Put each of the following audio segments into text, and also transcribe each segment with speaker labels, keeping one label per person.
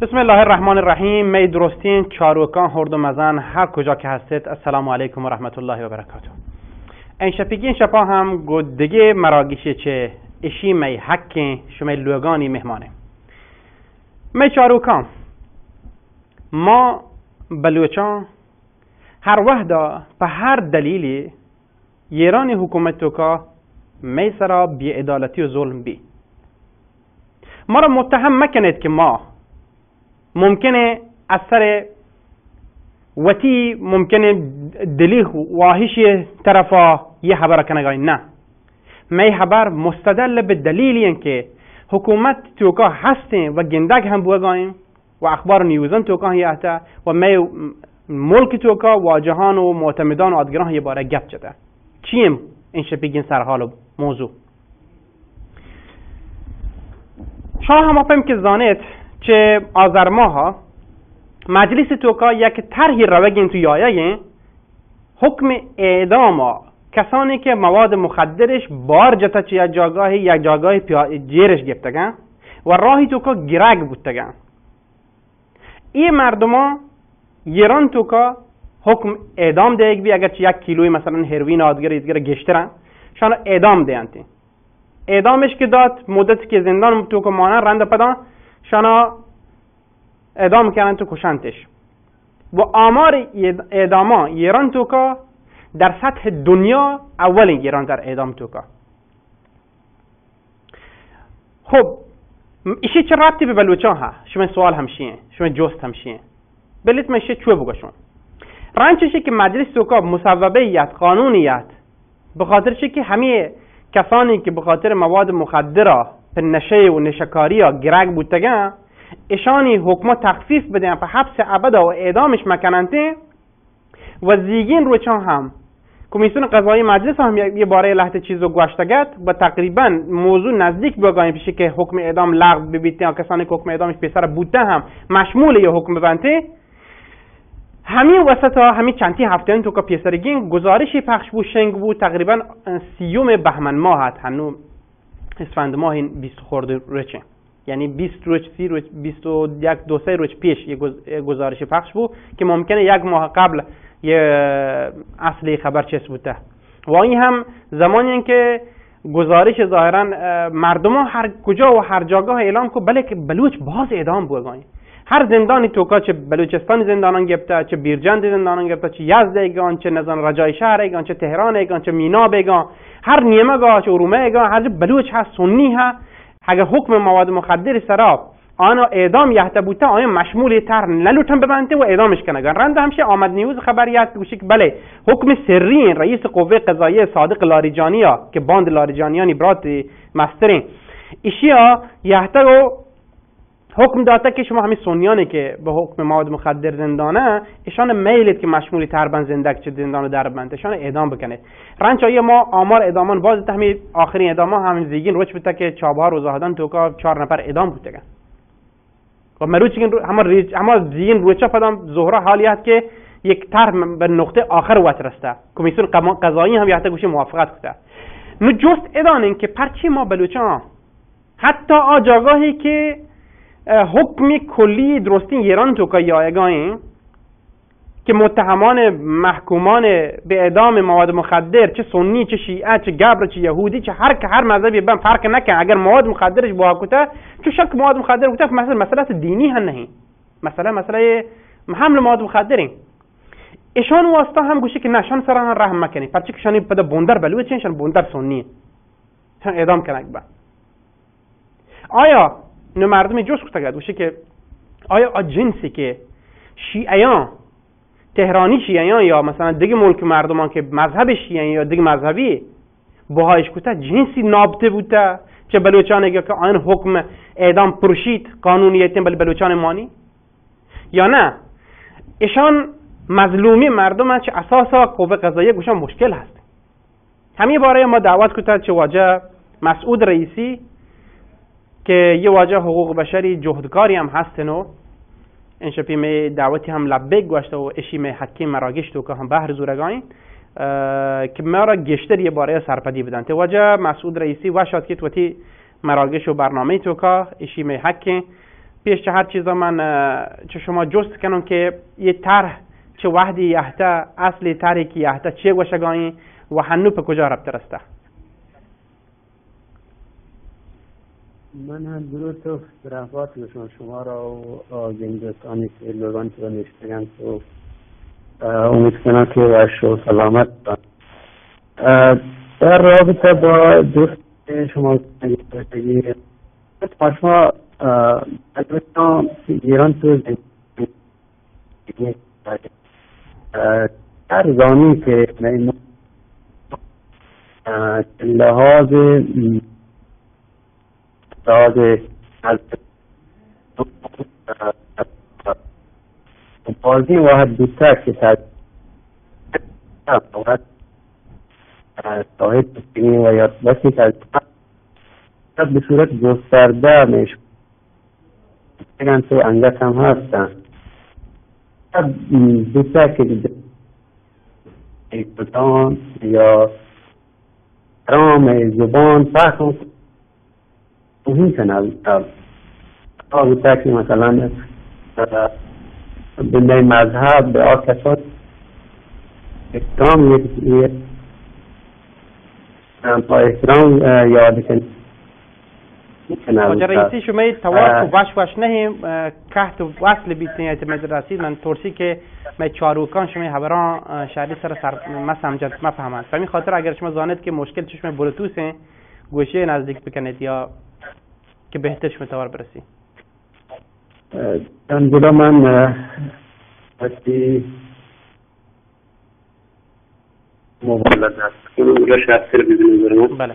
Speaker 1: بسم الله الرحمن الرحیم. می درستین چاروکان هرد و مزن هر کجا که هستید، السلام علیکم و رحمت الله و برکاته. این شپا هم گودگی مراگیشه چه اشی می حق شما لوگانی مهمانه. می چاروکان ما بلوچان هر وحده به هر دلیلی ایران حکومت تو که می سرا بی‌عدالتی و ظلم بی ما را متهم مکنید که ما ممکنه اثر وتی ممکنه دلیل واهش طرفا یه خبر کنگای. نه، می خبر مستدل به دلیلی این که حکومت توکا هستیم و گندگ هم بوگایم و اخبار نیوزن توکا هیاته و می ملک توکا واجهان و معتمدان و آدگران یه باره گفت جده. چیم این شپیگین سرحال و موضوع شما هم اپیم که زانید چه آذر ماه مجلس توکا یک طرحی روگین تو یایه حکم اعدام کسانی که مواد مخدرش بار جتا چه یک جاگاه جیرش گفتگن و راهی توکا گرگ بودتگن. این مردم ایران توکا حکم اعدام دیگ بی اگر چه یک کیلوی مثلا هروین آدگر گشترن شان اعدام دیانتی. اعدامش که داد مدتی که زندان توکا مانن رنده پدان شانا اعدام کردن تو کشنتش. و آمار اعداما ایران توکا در سطح دنیا اولین ایران در اعدام توکا. خب ایشی چه ربطی به بلوچان ها؟ شما سوال همشیه، شما جست همشیه. بلیت میشه چوه بگشون رنچشه که مجلس توکا مصوبهیت قانونیت به خاطر چه که همه کسانی که به خاطر مواد مخدره پر نشه و نشکاری ها گرگ بودتگن اشانی حکما تخفیف بدن په حبس ابد و اعدامش مکننته و زیگین روچان هم کمیسیون قضایی مجلس هم یه باره لحظه چیزو گوشتگت و تقریبا موضوع نزدیک بگایم پیشه که حکم اعدام لغو ببیته یا کسانی که حکم اعدامش پیسر بوده هم مشمول یه حکم ببنده. همین وسط ها همین چندی هفته تو که پیسرگین گزارشی پخش بود شنگ بود تقریبا 30 بهمن ماه هست هنو اسفند ماه این 20 خورده روچه یعنی 20 روز 30 روز 21 2 3 روز پیش یه گزارش پخش بود که ممکنه یک ماه قبل یه اصلی خبر چیز بوده و این هم زمانی که گزارش ظاهرا مردم هر کجا و هر جاگاه اعلام کو بله که بلوچ باز اعدام بوگانی. هر زندانی توکا چه بلوچستان زندانان گفته چه بیرجند زندانان گفته چه یزد ایگان چه نزان رجای شهر ایگان چه تهران ایگان چه مینا بیگان هر نیمه گاه چه ارومه ایگان هر بلوچ هست سنی ها اگر حکم مواد مخدر سراب آنها اعدام یحته بوده آیا مشمول تر نلوتن ببنده و اعدامش کنگن. رنده همشه آمد نیوز خبریت گوشی که بله حکم سری رئیس قوه قضاییه صادق لاریجانی ها که باند لاریجانیانی برات مسترین ایشی ها یحته رو حکم داده که شما همین سنیانی که به حکم مواد مخدر زندانه ایشان میلید که مشمولی تربن زندگ چه زندان در بنده ایشان اعدام بکنید. رنچایی ما آمار اعدامان باز تحمیل آخرین اعدام ها همین زیگین روچ بوده که چابها روزاهدان توکا 4 نفر اعدام بوده و مروچین همه زیگین روچا پدام ظهره حالی هست که یک طرح به نقطه آخر وقت رسته کمیسیون قضایی هم یحته گوشه موافقت کرده. نو جست ادانین که پرچی ما بلوچان حتی آجاگاهی که حکم کلی درستی ایران تو که یایگاهی که متهمان محکومان به اعدام مواد مخدر چه سنی چه شیعه چه گبر چه یهودی چه هر مذهبی بهم فرق نکن اگر مواد مخدرش با کوته چه شک مواد مخدر کوته مسئله دینی هم نه مسئله حمل مواد مخدرین ایشان واسطه هم گوشه که نشان سران رحم مکنی پرچه که شانی پدا بوندر بلوه چنشان بوندر سنی شان اعدام کنک با آیا نو مردم جوش کتا گد گوشه که آیا جنسی که شیعیان تهرانی شیعیان یا مثلا دیگه ملک مردمان که مذهب شیعیان یا دیگه مذهبی باهایش کتا جنسی نابطه بوده چه بلوچانه که آن حکم اعدام پرشید قانونیتین بل بلوچان مانی یا نه ایشان مظلومی مردم هست چه اساسا قوه قضاییه گوشان مشکل هست. همین باره ما دعوت کتاد چه واجه مسعود رئیسی که یه واجه حقوق بشری جهدکاری هم هستن و این شپی می دعوتی هم لبک گوشته و اشی می حکی مراگشت و که هم بحر زورگاین که ما را گشتر یه باره سرپدی بدن. تو واجه مسعود رئیسی وشاد که توتی مراگش و برنامه تو که اشی می حکی پیش چه هر چیزا من چه شما جست کنم که یه طرح چه وحدی یحته اصلی طرحی که یحته چه گوشگاین و هنو په کجا ربط رسته؟
Speaker 2: من هم درود و برحمت شما را و آگهی که لوگان تو نشتگن تو امید کنم که وش و سلامت در رابطه با دوست شما شما ایران تو در زانی که لحاظ بازی واحد بودتا که تاید بسکنی و یا بسی که به صورت گسترده میشه بگن تو انگت هم هستن بودتا که ایکتان یا رام زبان فهم این کنه بودتا که مثلا به مذهب به آکسات اکرام یک با اکرام یاد کنه
Speaker 1: آجا رئیسی شما تواف و وش نهیم کهت و وصل بیت نیت مدرسی من ترسی که من چاروکان شما حبران شهری سر ما سمجد ما فهمند فهمی خاطر اگر شما زانید که مشکل چشم بلوتوسه گوشه نزدیک بکنید یا که بهتر شما توار برسی
Speaker 2: انجلا من بسی موبایل هست که اونجا شخصی رو ببینیم برمون
Speaker 1: بله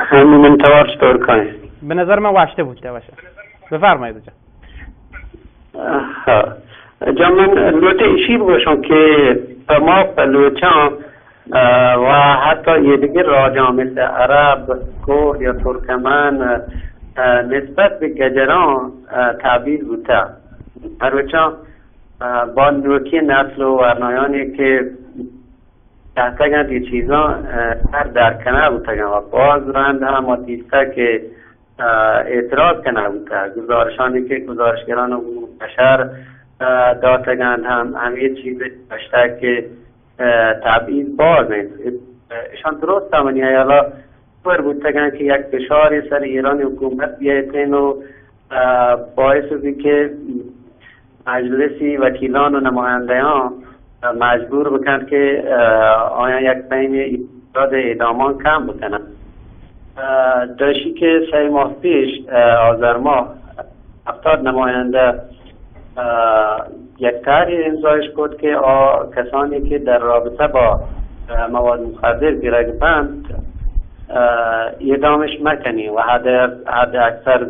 Speaker 2: همین من توار چطور کنیم
Speaker 1: به نظر من واشته بوده باشه بفرمایید
Speaker 2: جا من لوته ایشی بگوشم که ما پلوچان و حتی یه دیگه راجع مثل عرب، کرد یا ترکمن نسبت به گجران تعبیر بوده پلوچان با نوکی نسل و ورنایانی که تحتگند یه چیزا هر درکنه بوده و باز رند هم دیسته که اعتراض کنه بوده گزارشانی که گزارشگران و بشر داتگند هم یه چیز بشته که تبعیض باز نیست ایشان درست همانی حالا پر بودتگن که یک فشاری سر ایران حکومت بیایتین و باعث بودی که مجلسی وکیلان و نمایندگان مجبور بکن که آیا یک بین ایجاد اعدامان کم بکنن داشتی که 3 ماه پیش آذر ماه 70 نماینده یک طرحی امضایش کرد که کسانی که در رابطه با مواد مخدر گرفتند اعدامش مکنی و حد اکثر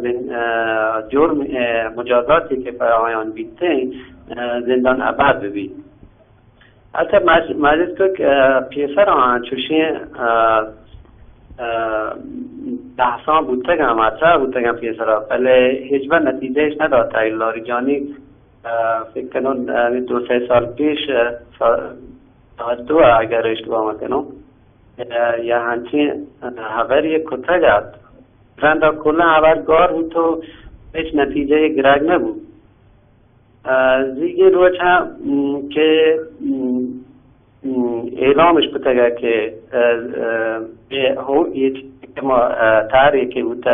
Speaker 2: جرم مجازاتی که برایان بیته زندان ابد ببید حتی مجلس که پیسر آن چوشی بحثان بودتگم مطرح بودتگم پیسر ولی هیچ بر نتیجهش نداد تایلاری جانی فکر کنون 2-3 سال پیش دو اگر اشتباه مکنم یا همچین خبری کتا گرد رنده کلا خبر گار بود تو هیچ نتیجه گرگ نبود زیگه روچ هم که اعلامش بتگه که ما تحریه که بود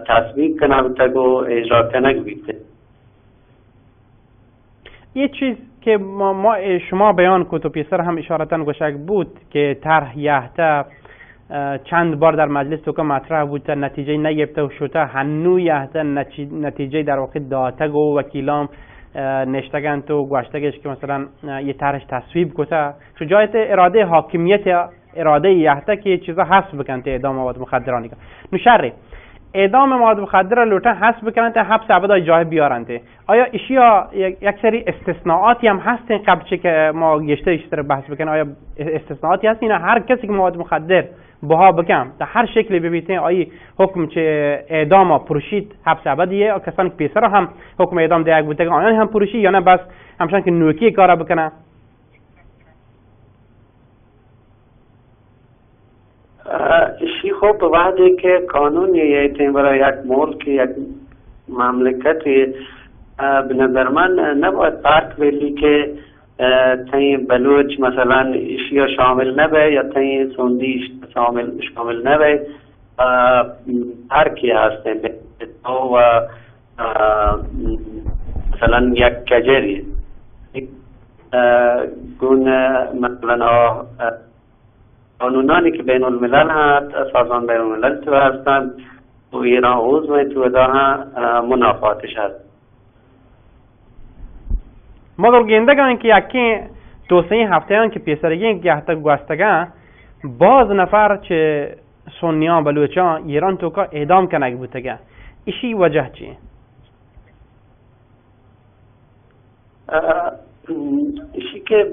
Speaker 2: تصویب کنه بودتگ و اجرا کنه بیده
Speaker 1: یه چیز که شما بیان کت و پیسر هم اشارتاً گوشک بود که طرح یحته چند بار در مجلس تو که مطرح بود نتیجه نگرفته و شده هنو یحته نتیجه در واقع داتگ و وکیلام نشتگن تو گوشتگش که مثلا یه طرحش تصویب کته شجاعت اراده حاکمیت اراده یحته که چیزا حسب بکنته اعدام مواد مخدرانی که نشره اعدام مواد مخدر لوتن حذف بکنن تا حبس ابد جای بیارنده. آیا اشیا یک سری استثناءاتی هم هستن قبل چه که ما گشته اشتر بحث بکنن؟ آیا استثناءاتی هست؟ اینا هر کسی که مواد مخدر بها بکن در هر شکلی ببیتن آیا حکم چه اعدام پروشید حبس ابدیه؟ کسانی که پیسر هم حکم اعدام دیگ بوده آنها هم پروشی یا نه بس همچنان که نوکی کارا بکنن؟
Speaker 2: اشی خوب وقتی که قانون یه برای یک ملک یک مملکتی به نظر من نباید فرق بلی که تایی بلوچ مثلا اشیا شامل نبه یا تایی سندی شامل نبه. هر کی هستن و مثلا یک کجری گونه مثلا قانونانی که بین الملل هست سازمان بین الملل تو هستند و ایران عضو تو دا منافاتش هست.
Speaker 1: ما در گندگان که یکی توسعه هفته که پیسرگی که حتی گوستگان باز نفر چه سنیان بلوچان ایران تو که اعدام کنگ بودگه ایشی وجه چیه؟
Speaker 2: ایشی که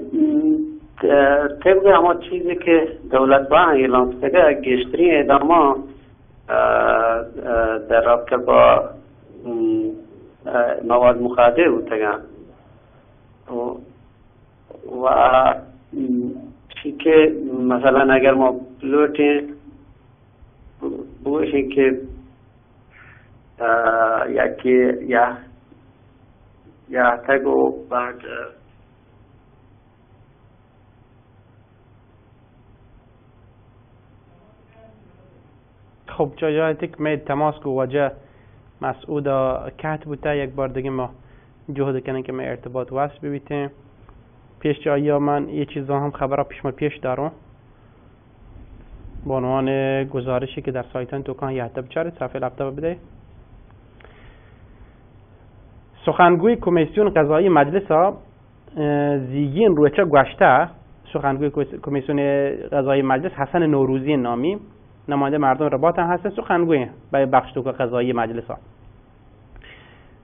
Speaker 2: طبق همه چیزی که دولت با اعلام کرده گشتری اعدام در رابطه با مواد مخدر بوده و چی که مثلا اگر ما لوٹیں بوشی که یکی یا تگو بعد
Speaker 1: خب جایتی که می تماس کو وجه مسعود کت بوده یک بار دیگه ما جهد کنن که ما ارتباط وصل ببیتیم پیش جایی من یه چیزا هم خبره پیش دارم با عنوان گزارشی که در سایتان توکان یهده بچاره صفحه لپتاپ بده. سخنگوی کمیسیون قضایی مجلس ها زیگین روچه گوشته سخنگوی کمیسیون قضایی مجلس حسن نوروزی نامی نماینده مردم رباط هم هستن سخنگوی برای بخش توک قضایی مجلس ها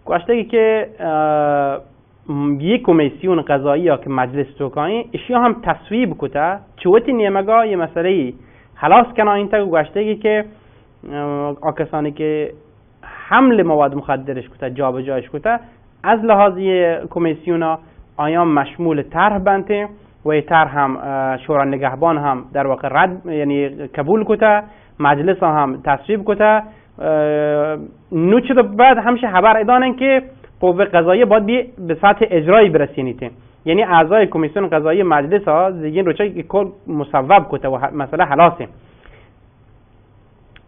Speaker 1: گوشته که یک کمیسیون قضایی ها که مجلس توکانی اشیا هم تصویب کته چوتی نیمگاه یه مسئله خلاص کنه این تا گوشته که آکسانی که حمل مواد مخدرش کته جابجایش کته از لحاظی کمیسیون ها آیا مشمول طرح بنده و طرح هم شورای نگهبان هم در واقع رد یعنی قبول کته مجلس هم تصویب کته نو چه بعد همشه خبر ادانن که قوه قضاییه باید به سطح اجرایی برسینیته یعنی اعضای کمیسیون قضایی مجلس ها زیگین روچه که کل مصوب کته و مسئله خلاصه.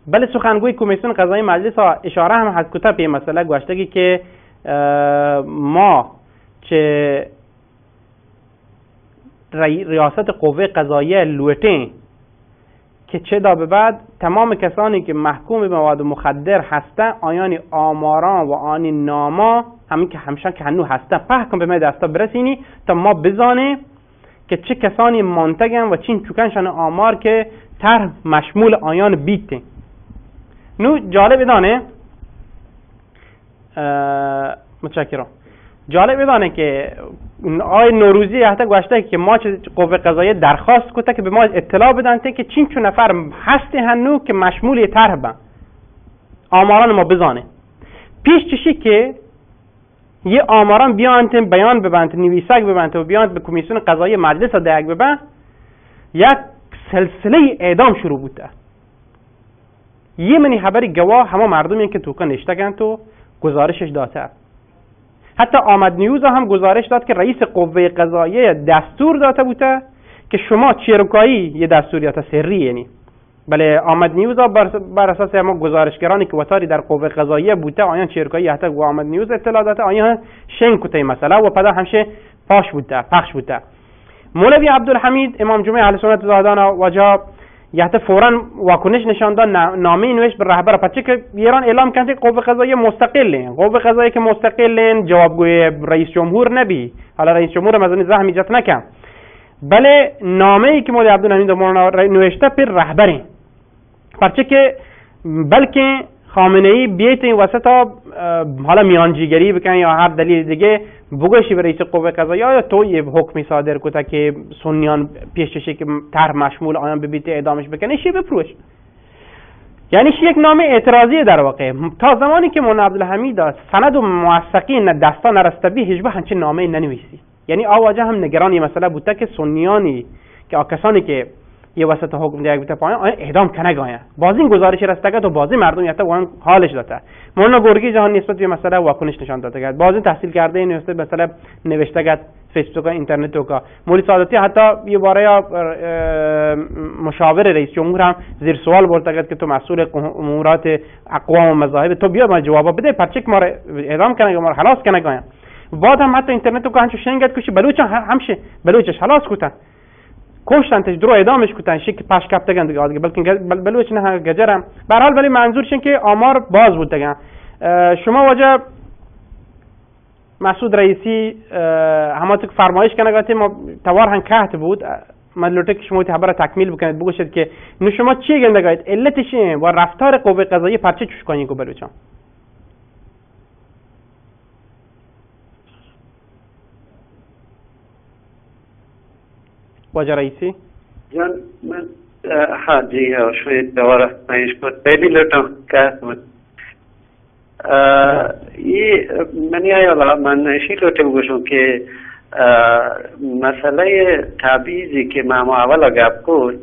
Speaker 1: بله سخنگوی کمیسیون قضایی مجلس ها اشاره هم هست کته به مسئله گوشتگی که ما چه ریاست قوه قضاییه لوتین که چه دا به بعد تمام کسانی که محکوم به مواد مخدر هستن آیانی آماران و آنی ناما همین که همشان که هنو هستن پهکن به ما دستا برسینی تا ما بزانه که چه کسانی منتگن و چین چوکنشان آمار که طرح مشمول آیان بیته. نو جالب دانه متشکرم جالب بدانه که آقای نوروزی حتی گوشته که ما چه قوه قضاییه درخواست کنه که به ما اطلاع بدن که چین چون نفر هستی هنو که مشمول طرح بن آماران ما بزانه پیش چشی که یه آماران بیانت بیان ببند نویسک ببند و بیانت به کمیسیون قضایی مجلس دیگ ببند یک سلسله اعدام شروع بوده. یه منی خبری گواه همه مردمی که توکن نشتگن تو گزارشش داده. حتی آمد نیوز هم گزارش داد که رئیس قوه قضاییه دستور داده بوده که شما چیرکایی یه دستوریات سری یعنی بله آمد نیوز بر اساس ما گزارشگرانی که وتاری در قوه قضاییه بوده آیان چیرکایی حتی و آمد نیوز اطلاع داده آیان شن کته مثلا و پدا همشه پخش بوده. مولوی عبدالحمید امام جمعه اهل سنت زاهدان وجا یحت فوراً واکنش نشان داد نامه نوشت به رهبر پچه که ایران اعلام کرده قوه قضاییه مستقله قوه قضاییه که مستقله جوابگوی رئیس جمهور نبی حالا رئیس جمهور مزنی زحم ایجاد نکن بله نامه ای که مولوی عبدالحمید نوشته پر رهبره پرچه که بلکه خامنه ای بیایید این وسط حالا میانجیگری بکن یا هر دلیل دیگه بگوشی به رئیس قوه قضاییه یا تو یه حکمی صادر کتا که سنیان پیششه که طرح مشمول آیان ببیت اعدامش بکنه شی بپروش. یعنی یک نامه اعتراضی در واقع. تا زمانی که مولانا عبدالحمید سند و موثقین دستا نرسته هیچ به همچین نامه ننویسی. یعنی آواجه هم نگران یه مسئله بوده که سنیانی که کسانی که یه وسط حکم دیگه بوده پایین آن اعدام کنه گایا باز این گزارش رسته تو بازی مردم یته وان حالش داده. مولانا گرگی جهان نسبت به مسئله واکنش نشان داده گرد باز تحصیل کرده این نسبت مثلا نوشته گرد فیسبوک و اینترنت و کا مولی سعادتی حتی یه باره مشاور رئیس جمهور هم زیر سوال برده گرد که تو مسئول امورات اقوام و مذاهب تو بیا ما جواب بده پرچک ما اعدام کنه ما خلاص کنه گایا بعد هم حتی اینترنت و کا هنچو شنگت کشی بلوچ همشه بلوچش خلاص کردن کشتن تش درو اعدامش کردن شک پاش کپتگن دیگه بلکه بلوچ نه گجرم به هر حال ولی منظورشون که آمار باز بود دیگه. شما وجه مسعود رئیسی هماتک فرمایش کنه گفت ما توار هن کهت بود من لوتک شما تی خبر تکمیل بکنید بگوشید که نو شما چی گنده گاید علتش و رفتار قوه قضاییه پرچه چوش کنین کو بلوچان واجه رئیسی
Speaker 2: جان من ها جی ها شوی دواره پیش بود پہلی لوٹوں کہت بود یہ منی آیا من اشی لوٹے بگوشم که مسئله تبعیضی که ما اول گپ کن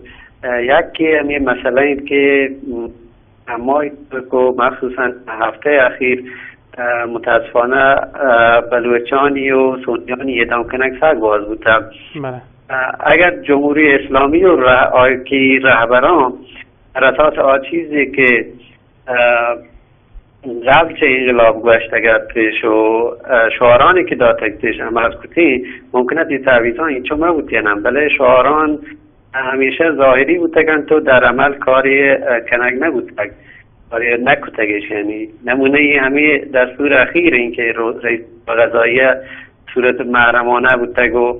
Speaker 2: یکی همی مسئله این که ما کو مخصوصا هفته اخیر متاسفانه بلوچانی و سنیانی اعدام کنک سگ باز بودم. اگر جمهوری اسلامی و رهبران بر اساس آن چیزی که قبل چه انقلاب گذشته گرد پیش و شعارانی که داد پیش عمل کتی ممکنه دی تعویضان این چون بودینم بله شعاران همیشه ظاهری بودگن تو در عمل کاری کنگ نبودگ کاری نکتگش. یعنی نمونه ای همه دستور اخیر این که رئیس قضاییه صورت محرمانه بودگ و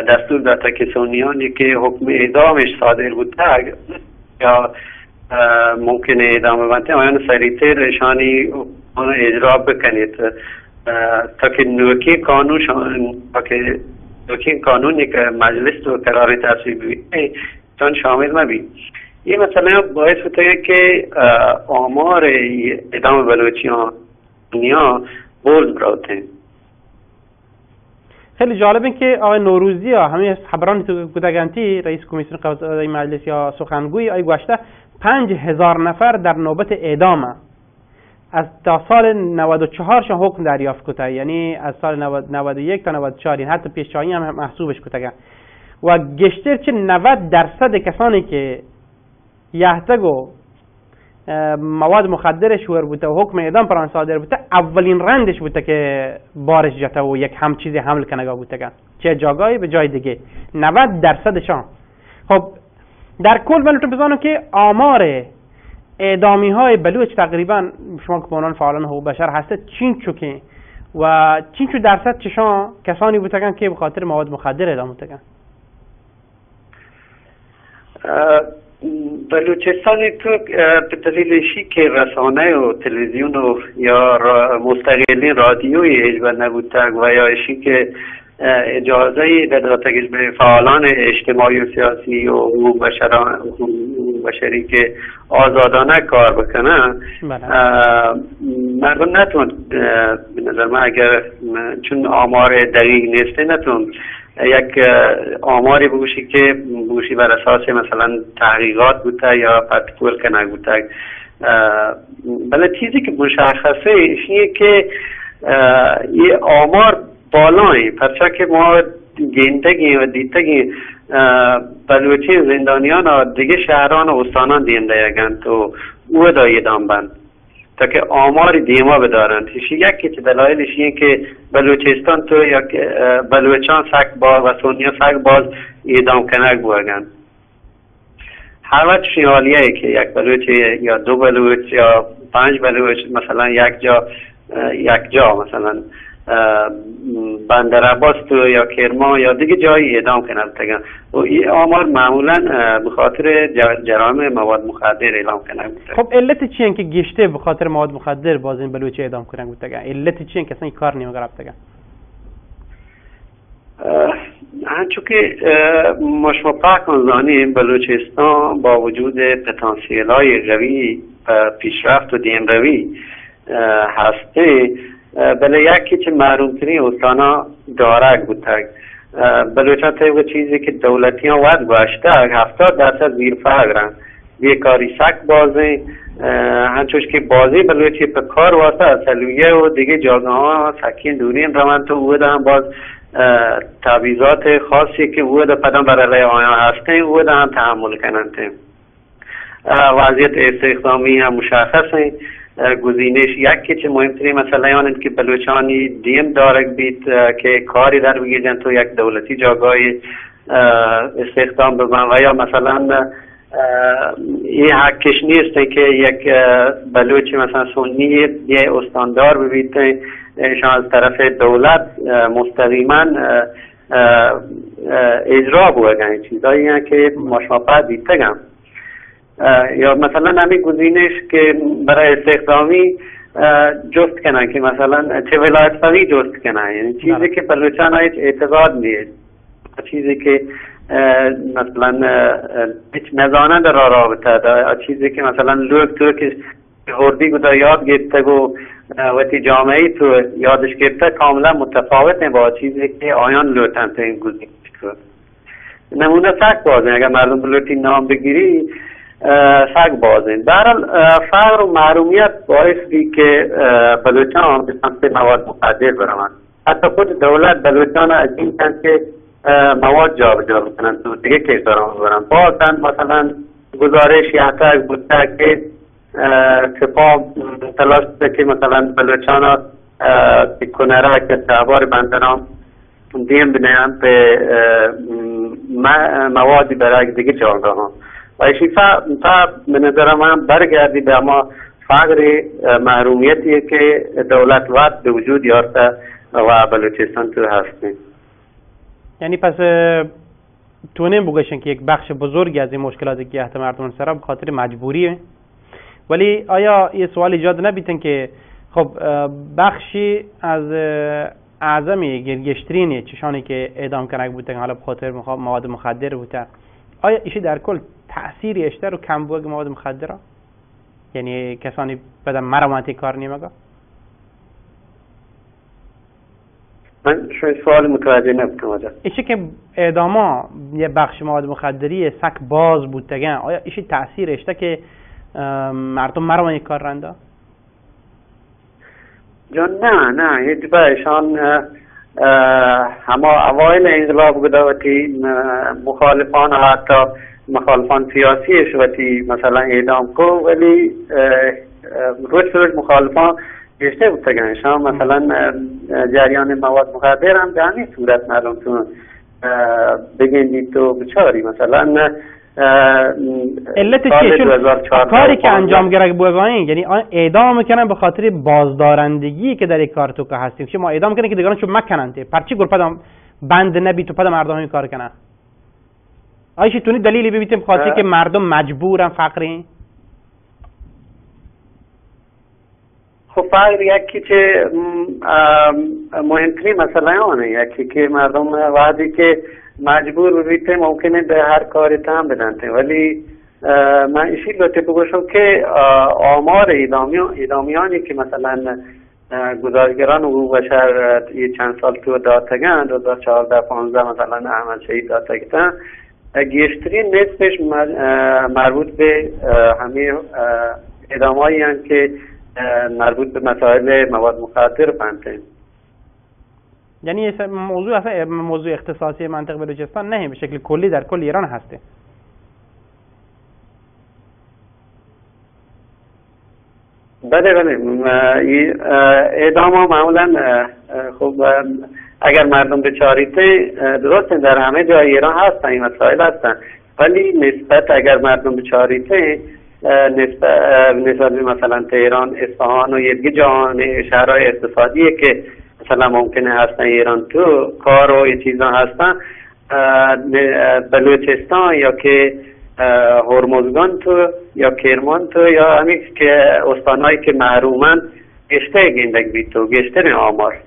Speaker 2: دستور داده که سنیانی که حکم اعدامش صادر بودگ یا ممکنه اعدام بنده آیان سریعتر رشانی اجرا بکنید تا که نوکی قانونی که مجلس رو قرار تصویب بید چون شامل مبید. یہ مثلا باعث ہوتا ہے کہ آمار اعدام بلوچیان دنیا بولد براوتے ہیں.
Speaker 1: خیلی جالبه که آقای نوروزی ها همه خبران تو کودگانتی رئیس کمیسیون قضایی مجلس یا سخنگوی آی گوشته 5000 نفر در نوبت اعدام از تا سال 94 شان حکم دریافت کته. یعنی از سال 91 تا 94 این حتی پیشایی هم محسوبش کته و گشتر چه 90% کسانی که یحتگو مواد مخدر شور بوده و حکم اعدام پران صادر بوده اولین رندش بوده که بارش جاته و یک هم چیزی حمل کنگا بوده چه جاگایی به جای دیگه 90%شان. خب در کل من بزنم که آمار اعدامی های بلوچ تقریبا شما که به عنوان فعالان حقوق بشر هسته چین چوکه و چین چو درصد چشان کسانی بودن که به خاطر مواد مخدر اعدام بودن.
Speaker 2: بلوچستان تو به دلیلشی که رسانه و تلویزیون و یا مستقلین رادیویی اجبار نبودن و یا اشی که اجازه داداتگیش به فعالان اجتماعی و سیاسی و حقوق بشری که آزادانه کار بکنن مردم نتون به نظر من اگر چون آمار دقیق نیسته نتون یک آماری بگوشی که بگوشی بر اساس مثلا تحقیقات بوده یا پرتکول که نبوده. بله چیزی که مشخصه اینه که یه آمار بالایی پرچه که ما گینتگی و دیتگی بلوچی زندانیان و دیگه شهران و استانان دینده یکن تو او دایی دام بند تا که آمار دیما بدارند. یکی که دلایلش اینه که بلوچستان تو یا بلوچان سک باز و سونیا سک باز اعدام کنک بوگن هر وقت شیالیه که یک بلوچ یا دو بلوچ یا 5 بلوچ مثلا یک جا مثلا بندر عباس تو یا کرمان یا دیگه جایی اعدام کنن بودن و این آمار معمولا به خاطر جرائم مواد مخدر اعلام کنن بودن.
Speaker 1: خب علت چیه که گشته به خاطر مواد مخدر باز این بلوچ اعدام کنن بودن؟ علت چیه که اصلا این کار نمیگرفت بودن؟
Speaker 2: چون که مشما پاک زانیم بلوچستان با وجود پتانسیل های قوی پیشرفت و دیم روی هسته بله یکی که معلومترین استانا دارک بودتگ بلوچان طبق چیزی که دولتی ها ود باشتگ 70% زیر فقرن بیکاری سک بازی هنچوش که بازی بلوچی پر کار واسه اصلیه و دیگه جاگه ها سکین دورین روان تو اوه هم باز تعویضات خاصی که اوه ده پدن برای آیان هسته اوه ده هم تحمل کنند وضعیت استخدامی هم مشخصه گزینش یکی چه مهمترین مسئله آن که بلوچانی دیم دارک بیت که کاری در بگیرن تو یک دولتی جاگاهی استخدام ببن و یا مثلا این حقش نیست که یک بلوچی مثلا سنی یه استاندار ببیت شان از طرف دولت مستقیما اجرا بوگن چیزایی هست که مشابه دیتگم یا مثلا همین گزینش که برای استخدامی جست کنن که مثلا چه ولایت فقیه جست کنن یعنی چیزی که بلوچان هیچ اعتقاد نیست چیزی که مثلا هیچ نزانه در رابطه دا چیزی که مثلا لوگ تو که هردی گودا یاد گرفته و وقتی جامعه تو یادش گرفته کاملا متفاوته با چیزی که آیان لوتن تو این گزینش کرد نمونه سک بازه اگر معلوم بلوتی نام بگیری سگ بازین برحال فقر و محرومیت باعث بی که بلوچان به سمت مواد مخدر برن حتی خود دولت بلوچان از این کن که مواد جا بکنن تو دیگه کشوران برن بازن مثلا گزارش یحتاج بوده که سپاه تلاش بوده که مثلا بلوچان ها کنره که تحبار بندران دیم بنیم به موادی برای دیگه جاگاه ها و ایشی به نظر من برگردی به اما فقر محرومیتیه که دولت وقت به وجود یارته و بلوچستان تو هستیم.
Speaker 1: یعنی پس تونیم بگوشن که یک بخش بزرگی از این مشکلاتی که احتمال مردم سرا به خاطر مجبوریه، ولی آیا یه سوال ایجاد نبیتن که خب بخشی از اعظمی گرگشترینی چشانی که اعدام کنک بودن حالا به خاطر مواد مخدر بودن، آیا ایشی در کل تأثیری اشتر و کم بوگ مواد مخدره؟ یعنی کسانی بدن مروانتی کار نیمگه؟
Speaker 2: من شاید سوال متوجه نبودم آجا
Speaker 1: ایشی که اعداما یه بخش مواد مخدری سک باز بودتگن، آیا ایشی تأثیر اشتر که مردم مروانی کار رنده؟
Speaker 2: جان نه هیچ بایشان همه اوایل انقلاب گداوتی مخالفان حتی مخالفان سیاسیش وقتی مثلا اعدام کو ولی روز مخالفان گشته بودتگن شما مثلا جریان مواد مخدر هم به همین صورت معلوم تو بگندید تو بچاری مثلا
Speaker 1: علت چیه؟ کاری که انجام گرگ بوگاین یعنی اعدام میکنن به خاطر بازدارندگی که در یک کار تو که هستیم که ما اعدام کنن که دیگران چون مکنن ته پرچی گل پدام بند نبی تو پدام مردم این کار کنن آیشی تونی دلیلی ببیتیم خاطر که مردم مجبورن فقری؟
Speaker 2: خب فقر یکی که مهمترین مسئله آنه یکی که مردم وقتی که مجبور ببیته ممکنه به هر کاری تهم بدن ولی من ایشی لطفه بگوشم که آمار اعدامیانی که مثلا گزارشگران حقوق بشر یه چند سال تو دادتگن 2014-15 مثلا احمد شهید دادتگن گشترین نصفش مربوط به همه اعدامایی هستند که مربوط به مسائل مواد مخدر بنده.
Speaker 1: یعنی موضوع اصلا موضوع اختصاصی منطقه بلوچستان نه به شکل کلی در کل ایران هسته.
Speaker 2: بله اعدام ها معمولا خب اگر مردم بچاریته درسته در همه جای ایران هستن این مسائل هستن ولی نسبت اگر مردم بچاریته نسبت مثلا تهران اصفهان و یه دیگه جهان شهرهای اقتصادیه که مثلا ممکنه هستن ایران تو کار و یه چیزا هستن بلوچستان یا که هرمزگان تو یا کرمان تو یا همین که استانهایی که محرومن گشته گندگ بی تو گشته آمار.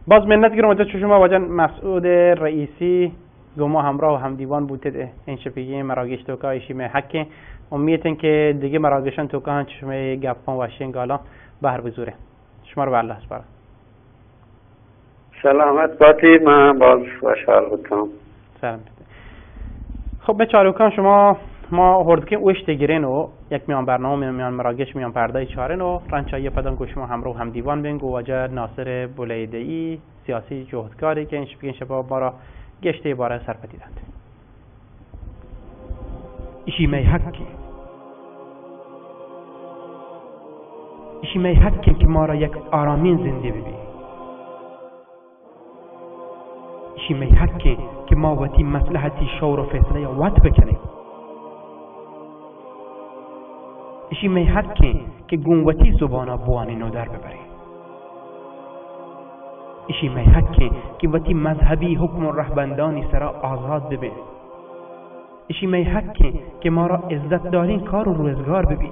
Speaker 1: باز منت گرم وجه شما واجن مسعود رئیسی گما همراه و همدیوان بوده این شپیگی مراگش توکا ایشی می حکه امیدن که دیگه مراگشان توکا هن چشمه گفان و شنگالا بهر بزوره. شما رو به الله سپارم.
Speaker 2: سلامت باتی، من باز خوشحال بودم.
Speaker 1: سلام. خب به چاروکان شما ما هردکین اوش تگیرین و یک میان برنامه میان مراگش میان پرده چارن و رنچایی پدان که شما همراه هم دیوان بینگ و وجه ناصر بولیده‌ای سیاسی جهدکاری که این شباب ما را گشته باره سرپدیدند. ایشی می حکی ایشی می حکی که ما را یک آرامین زنده ببین. ایشی می حکی که ما وقتی مصلحتی شور و فیصله وقت بکنیم. ایشی می حکی که گونوتی زبانا بوانی نو در ببریم. ایشی می حکی که وقتی مذهبی حکم و رهبندانی سرا آزاد ببین. ایشی می حکی که ما را عزت دارین کار و روزگار ببین.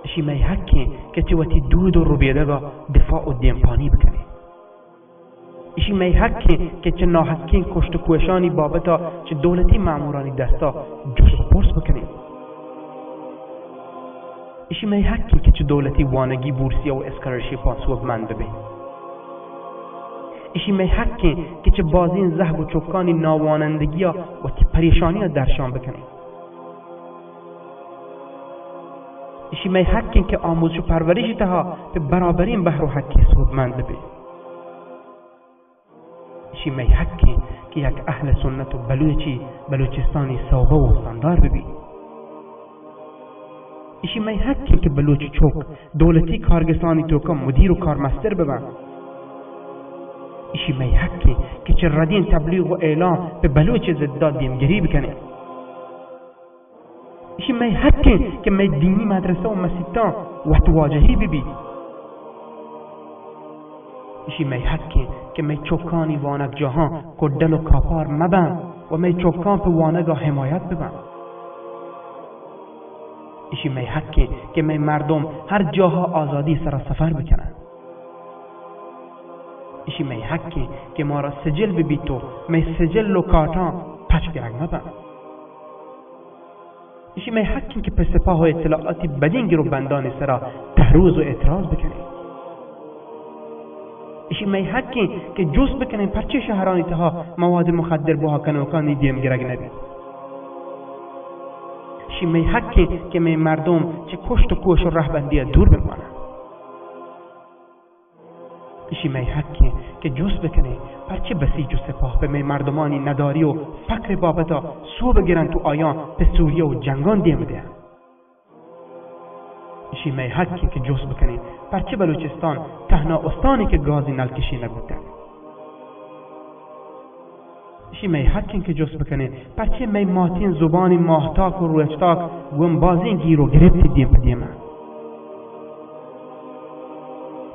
Speaker 1: ایشی می حکی که چه وقتی دود و روبیده با دفاع و دیمپانی بکنیم. ایشی می حکی که چه ناحکین کشت و کوشانی بابتا چه دولتی مامورانی دستا جست و پرس بکنیم. ایشی می حکی که چه دولتی وانگی بورسیا و اسکارشی پانسوب من ببین. ایشی می حکی که چه بازین زهب و چوکانی ناوانندگی و تی پریشانی درشان بکنیم. ایشی می حکی که آموزش و پرورش تها به برابرین بحر و حکی سوب من ببین. ایشی می حکی که یک اهل سنت و بلوچستانی سوبه و استاندار ببین. ایشی می حکی که بلوچ چوک دولتی کارگسانی توکا مدیر و کارمستر ببن. ایشی می حکی که چه ردین تبلیغ و اعلام به بلوچ زداد دیمگیری بکنه. ایشی می حکی که می دینی مدرسه و مسیطان وقت واجهی ببین. ایشی می حکی که می چوکانی وانک جهان کدل و کاپار مبن و می چوکان په وانگا حمایت ببن. ایشی می حکی که می مردم هر جاها آزادی سر سفر بکنن. ایشی می حکی که ما را سجل ببیتو می سجل و کارتان پچ گرگ مبن. ایشی می حکی که پر سپاه و اطلاعاتی بدین گرو بندان سرا تحروز و اعتراض بکنن. ایشی می حکی که جوست بکنن پرچه شهرانی تها مواد مخدر با کنوکانی دیم گرگ نبید. ایشی می حکی که می مردم چه کشت و کوش و رهبندی دور بمانن. ایشی می حکی که جوست بکنه پرچه بسیج و سپاه به می مردمانی نداری و فقر بابتا سو بگیرن تو آیان به سوریه و جنگان دیم دهن. ایشی می حکی که جوست بکنه پرچه بلوچستان تهنا استانی که گازی نلکشی نبوده. ایشی می حکی که جوست بکنه پرچه می ماتین زبانی ماهتاک و روشتاک گنبازین گیر و گرفتی دیم بدیم.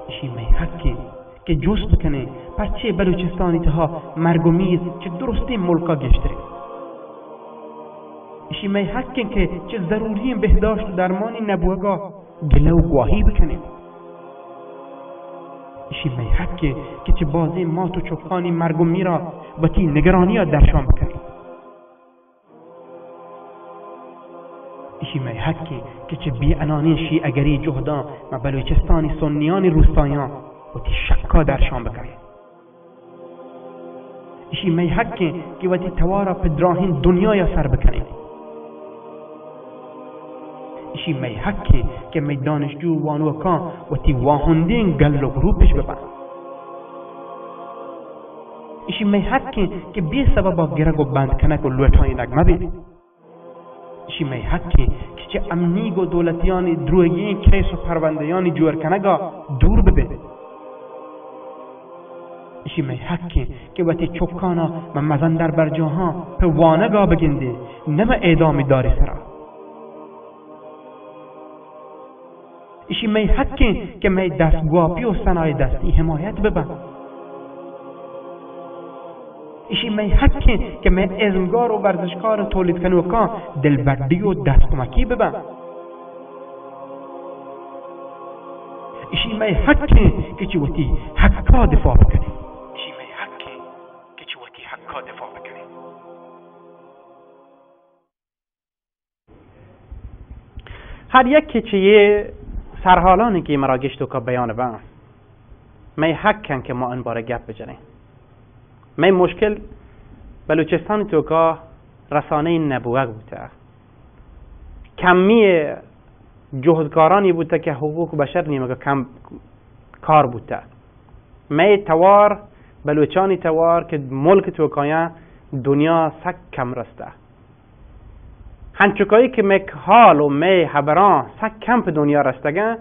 Speaker 1: ایشی می حکی که جوست بکنه پرچه بلوچستانی تها مرگ و میر چه درستی ملکا گشتره. ایشی می حکی که چه ضروری بهداشت و درمانی نبوگا گله و گواهی بکنه. ایشی می حکی که چه بازی مات و چکانی مرگ و میرا و تی نگرانی ها درشان بکنه. ایشی می حکی که چه بی انانی شیعگری جهدان و بلوچستانی سنیانی روستایان و تی شکا درشان بکنه. ایشی می حکی که و تی توارا پدراهین دنیای سر بکنه. ایشی می حکی که می دانشجو وانوکان و تی واهندین گل و گروپش ببن. ایشی می حکی که بی سببا گرگ و بند کنک و لوتای نگمه بید. ایشی می حکی که چه امنیگ و دولتیانی دروگی کیس و پروندهیانی جور کنگا دور ببید. ایشی می حکی که وقتی چوکانا و مزندر برجاها په وانگا بگنده نما اعدامی داری سرا. ایشی ایشی می حقی که می دستگاپی و صنایع دستی حمایت ببن. ایشی می حقی که می ازمگار و ورزشکار و تولید کنوکان دلبردی و دست کمکی ببن. ایشی می حقی که چی وقتی حقا دفاع بکنی. ایشی می حقی که چی وقتی حقا دفاع بکنی. هر یک کچیه سرحالانی که مرا گشت و که بیان بان می حقن که ما این باره گپ بجنیم. می مشکل بلوچستان تو که رسانه نبوه بوده، کمی جهدکارانی بوده که حقوق بشر نیمه کم کار بوده. می توار بلوچانی توار که ملک توکایه دنیا سک کم رسته، هنچکایی که می حال و می حبران سک کم په دنیا رستگن.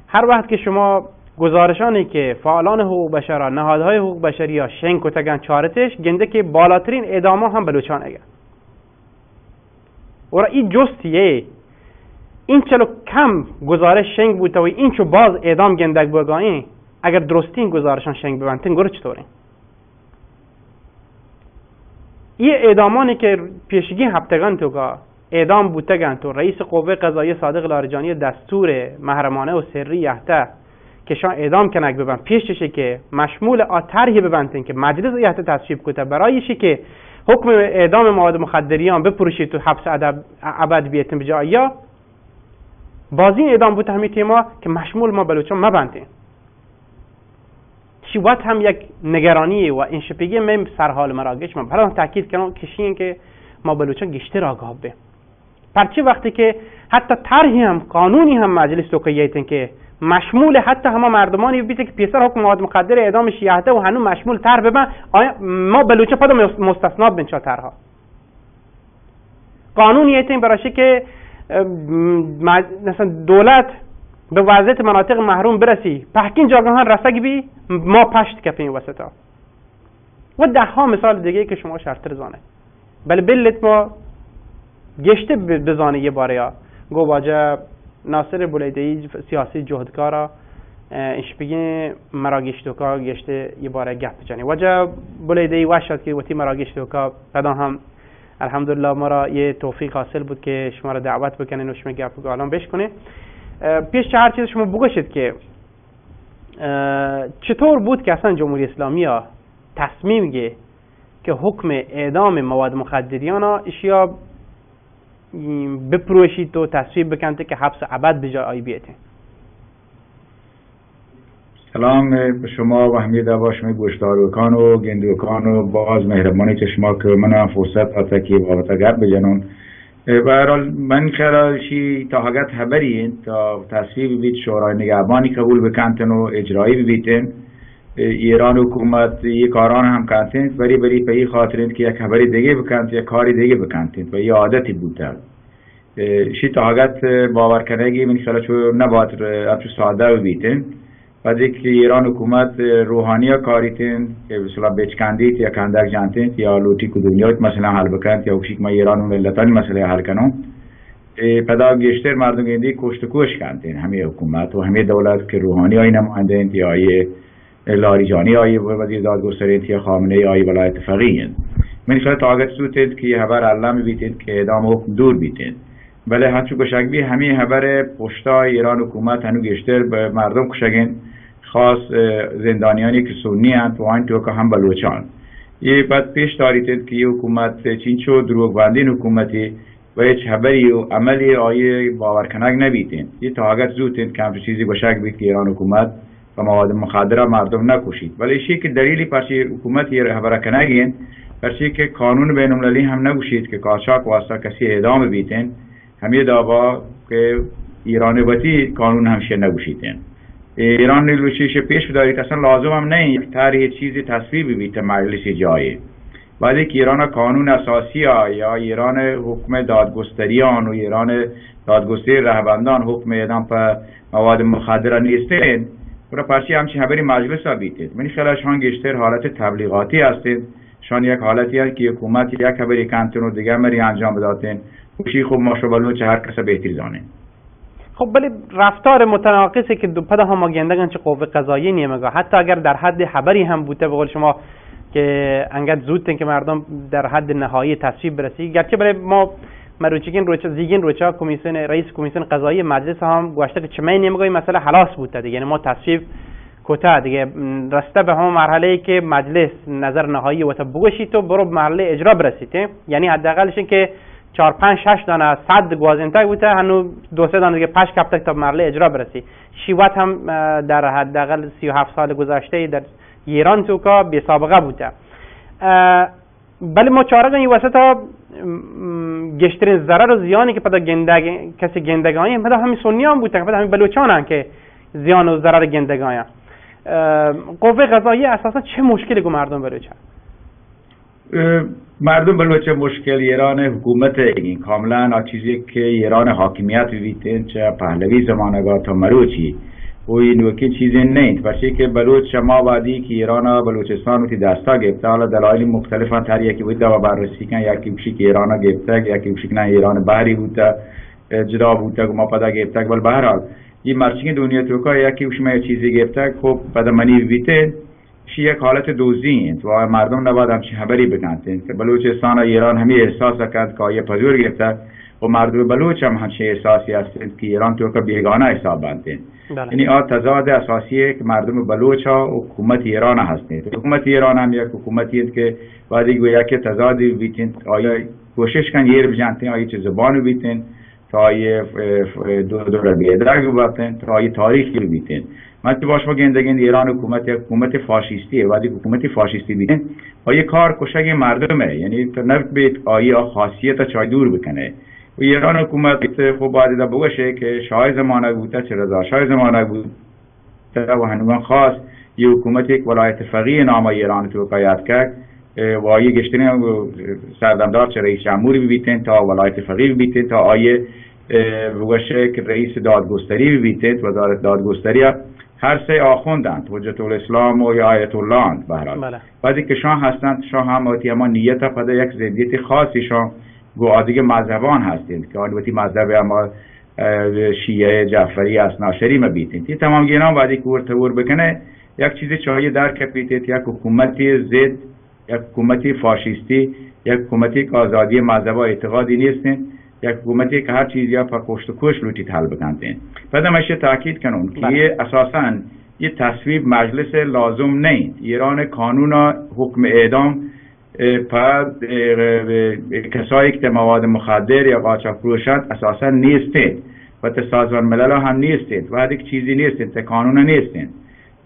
Speaker 1: هر وقت که شما گزارشانی که فعالان حقوق بشر، نهادهای حقوق بشری یا شنگ کتگن چارتش گنده که بالاترین اعداما هم بلوچان اگه و را این جستیه این چلو کم گزارش شنگ بوده و این چو باز اعدام گندگ بگاهی اگر درستین گزارشان شنگ ببنتین گره چطوره؟ این اعدامانی که پیشگی هفتگان تو که اعدام بودتگن تو رئیس قوه قضاییه صادق لاریجانی دستور محرمانه و سری یحته که شان اعدام کنک ببن پیششه که مشمول طرحی ببنتین که مجلس یحته تصویب کنه برایشی که حکم اعدام مواد مخدریان بپروشید تو حبس ابد بیتن بجای یا بازی اعدام بود همین تیما که مشمول ما بلوچان مبنتین شیوات هم یک نگرانی و انشپگی من سرحال مراگش من برای تاکید کنم کشین که ما بلوچان گشتر آگاه به پرچه وقتی که حتی طرحی هم قانونی هم مجلس توقییتن که مشمول حتی همه مردمانی بیته که پیسر حکم مواد مخدر اعدامش یحته و هنوز مشمول طرح ببن ما بلوچان پدا مستثنا بن چا طرحها قانونیتن برای که مثلا دولت به وضعیت مناطق محروم برسی پهکین جاگاهان رسگ بی ما پشت کپین وسطا و ده ها مثال دیگه که شما شرط رزانه بله بلت ما گشته بزانه یه باره یا گو باجه ناصر بولیدهی سیاسی جهدکارا ایش بگی مرا گشتوکا گشته یه باره گپ بچنی وجه بولیدهی وشد که وقتی مرا گشتوکا قدام هم الحمدلله مرا یه توفیق حاصل بود که شما را دعوت بکنین و شما گپ گالان بشکنه. پیش هر چیز شما بگوشید که چطور بود که اصلا جمهوری اسلامی ها تصمیم گه که حکم اعدام مواد مخدریان ها اشیا بپروشید و تصویب بکنده که حبس ابد بجای آی بیته.
Speaker 3: سلام به شما و همه شما گوشتاروکان و گندوکان و باز مهربانی که شما که من فرصت آتا که بابتا گرد بجنون برحال من خیالشی تا حقیقت خبرین تا تصویب بید شورای نگهبانی قبول بکنتن و اجرایی ببیتن ایران حکومت یک کاران هم کنتن بری پی خاطرین که یک خبری دیگه بکنت یک کاری دیگه بکنتن و یه عادتی بوده شی تا حقیقت باور کنگی من خیال چو نباید ابچو ساده ببیتن بعد که ایران حکومت روحانی کاریتن که مثلا بچکندیت یا کندک جانتن یا لوتی کو دنیات مثلا حل بکند یا وشیک ما ایران و ملتان مسئله حل کنم پدا گشتر مردم گندی کشتکوش کندن همه حکومت و همه دولت که روحانی های نمایندن یا ای لاریجانی ای وزیر دادگستری یا خامنه ای ولایت فقیه من خیلی طاقت سوتید که خبر علم بیتید که اعدام حکم دور بیتید بله هرچو کشک بی همه خبر پشتا ایران حکومت هنو گشتر به مردم کشگن خاص زندانیانی که سنی هستند و این تو که هم بلوچان یه بعد پیش دارید که حکومت چینچو دروغبندین حکومتی و هیچ خبری و عملی آیه باور کنگ نبیتین یه طاقت زودتین که همچه چیزی بشک بید که ایران حکومت و مواد مخدره مردم نکشید ولی ایشی که دلیلی پرچی حکومت یه خبر کنگین پرچی که قانون بین المللی هم نگوشید که قاچاق واسطه کسی اعدام بیتین همه دعوا که ایران باتی قانون همشه نگوشیدین ایران نیلوشیش پیش بدارید اصلا لازم هم نه یک طرح چیزی تصویب بیت مجلس جایی بعد که ایران قانون اساسی یا ایران حکم دادگستریان و ایران دادگستری رهبندان حکم اعدام په مواد مخدره نیستین برای پرچی همچین خبری مجلس ها بیتید من خیلی شان گشتر حالت تبلیغاتی هستید شان یک حالتی هست که حکومت یک خبری کنتن و دیگه مری انجام بداتین خوشی خوب ما شبالو چه هر کس بهتری دانه
Speaker 1: خب ولی رفتار متناقضی که دو پده هم گندگان چه قوه قضاییه نیمگاه، حتی اگر در حد خبری هم بوده به قول شما که انقدر زود که مردم در حد نهایی تصویب برسی، گرچه برای ما مروچگین روچا زیگین روچا کمیسیون رئیس کمیسیون قضایی مجلس هم گوشته که چمه نیمگاه مسئله خلاص بوده دیگه، یعنی ما تصویب کوتا دیگه رسته به همون مرحله ای که مجلس نظر نهایی و بگوشی تو برو به مرحله اجرا برسید، یعنی حداقلش این که 4 5 6 دانه 100 گوازنتک بوده، هنوز 2 3 دانه دیگه 5 کپتک تا مرحله اجرا برسی. شیوت هم در حداقل 37 سال گذشته در ایران تو که بی سابقه بوده. ولی ما چاره این وسط ها گشترین ضرر و زیانی که پدا کسی گندگانی پدا همین سنی هم بوده، پدا همین بلوچان هم که زیان و ضرر گندگانی. قوه قضاییه اساسا چه مشکلی که مردم بلوچه؟
Speaker 3: مردم بلوچه مشکل ایران حکومت این کاملا چیزی که ایران حاکمیت بیتین چه پهلوی زمانگاه تا مروچی و این وکی چیزی نیست، برچه که بلوچ ما وادی که ایران بلوچستان رو تی دستا گفته، حالا دلایل مختلفان تر یکی بوده و بررسی کن، یکی بشی که ایران گفته، یکی بشی که نه ایران بحری بوده جدا بوده و ما پدا گفته، بل بهرحال این مرچین دنیا توکا یکی بشی ما چیزی گفته خب پدا منی بیتین شی یک حالت دوزی و مردم نباید همچین خبری بکنند که بلوچستان و ایران همی احساس کرد که آیه پذور گفته و مردم بلوچ هم همچین احساسی هستند که ایران تو که بیگانه حساب بندند. یعنی تضاد اساسیه که مردم بلوچ ها و حکومت ایران هستند. حکومت ایران هم یک حکومتی است که بعدی گویا که تضادی بیتند، آیا کوشش کن یه بجنتین آیه چه زبانو بیتند تا آیه دور بیدرگ باتند تا آیه تاریخی بیتند. من که باش ما گندگین ایران حکومت فاشیستیه، وقتی حکومت فاشیستی بیدن آیه کار کشک مردمه، یعنی تو نفت بیت آیه خاصیت چای دور بکنه و ایران حکومت خب باید دا بگوشه که شاه زمانه بوده چه رضا شاه زمانه بوده و هنوان خاص یه حکومت یک ولایت فقیه نام ایران تو قیاد کرد و آیه گشتنی سردمدار چه رئیس جمهوری بیتن تا ولایت فقیه بیتن تا آیه بگوشه که رئیس دادگستری بیتن و دادگستری هر سه آخوندند، حجت الاسلام و یا آیت الله بهرحال. بعدی که شاه هستند، شاه هم اما نیت پده یک زندیت خاصی شاه گوادیگ مذهبان هستند که البته مذهب اما شیعه جعفری اثناعشری مبیتند. این تمام گینام بعدی که ورتور بکنه یک چیزی چاهی در کپیتید، یک حکومتی ضد، یک حکومتی فاشیستی، یک حکومتی که آزادی مذهب اعتقادی نیستند، یک حکومتی که هر چیزی یا پر کشت و کش لوتید حل بکنند. بعد همیشه تاکید کنم که اساساً یه تصویب مجلس لازم نیست. ایران قانون حکم اعدام پر کسایی که مواد مخدر یا قاچاق فروشند اساساً نیستند و سازمان ملل هم نیستند و هیچ چیزی نیستند، قانون نیستند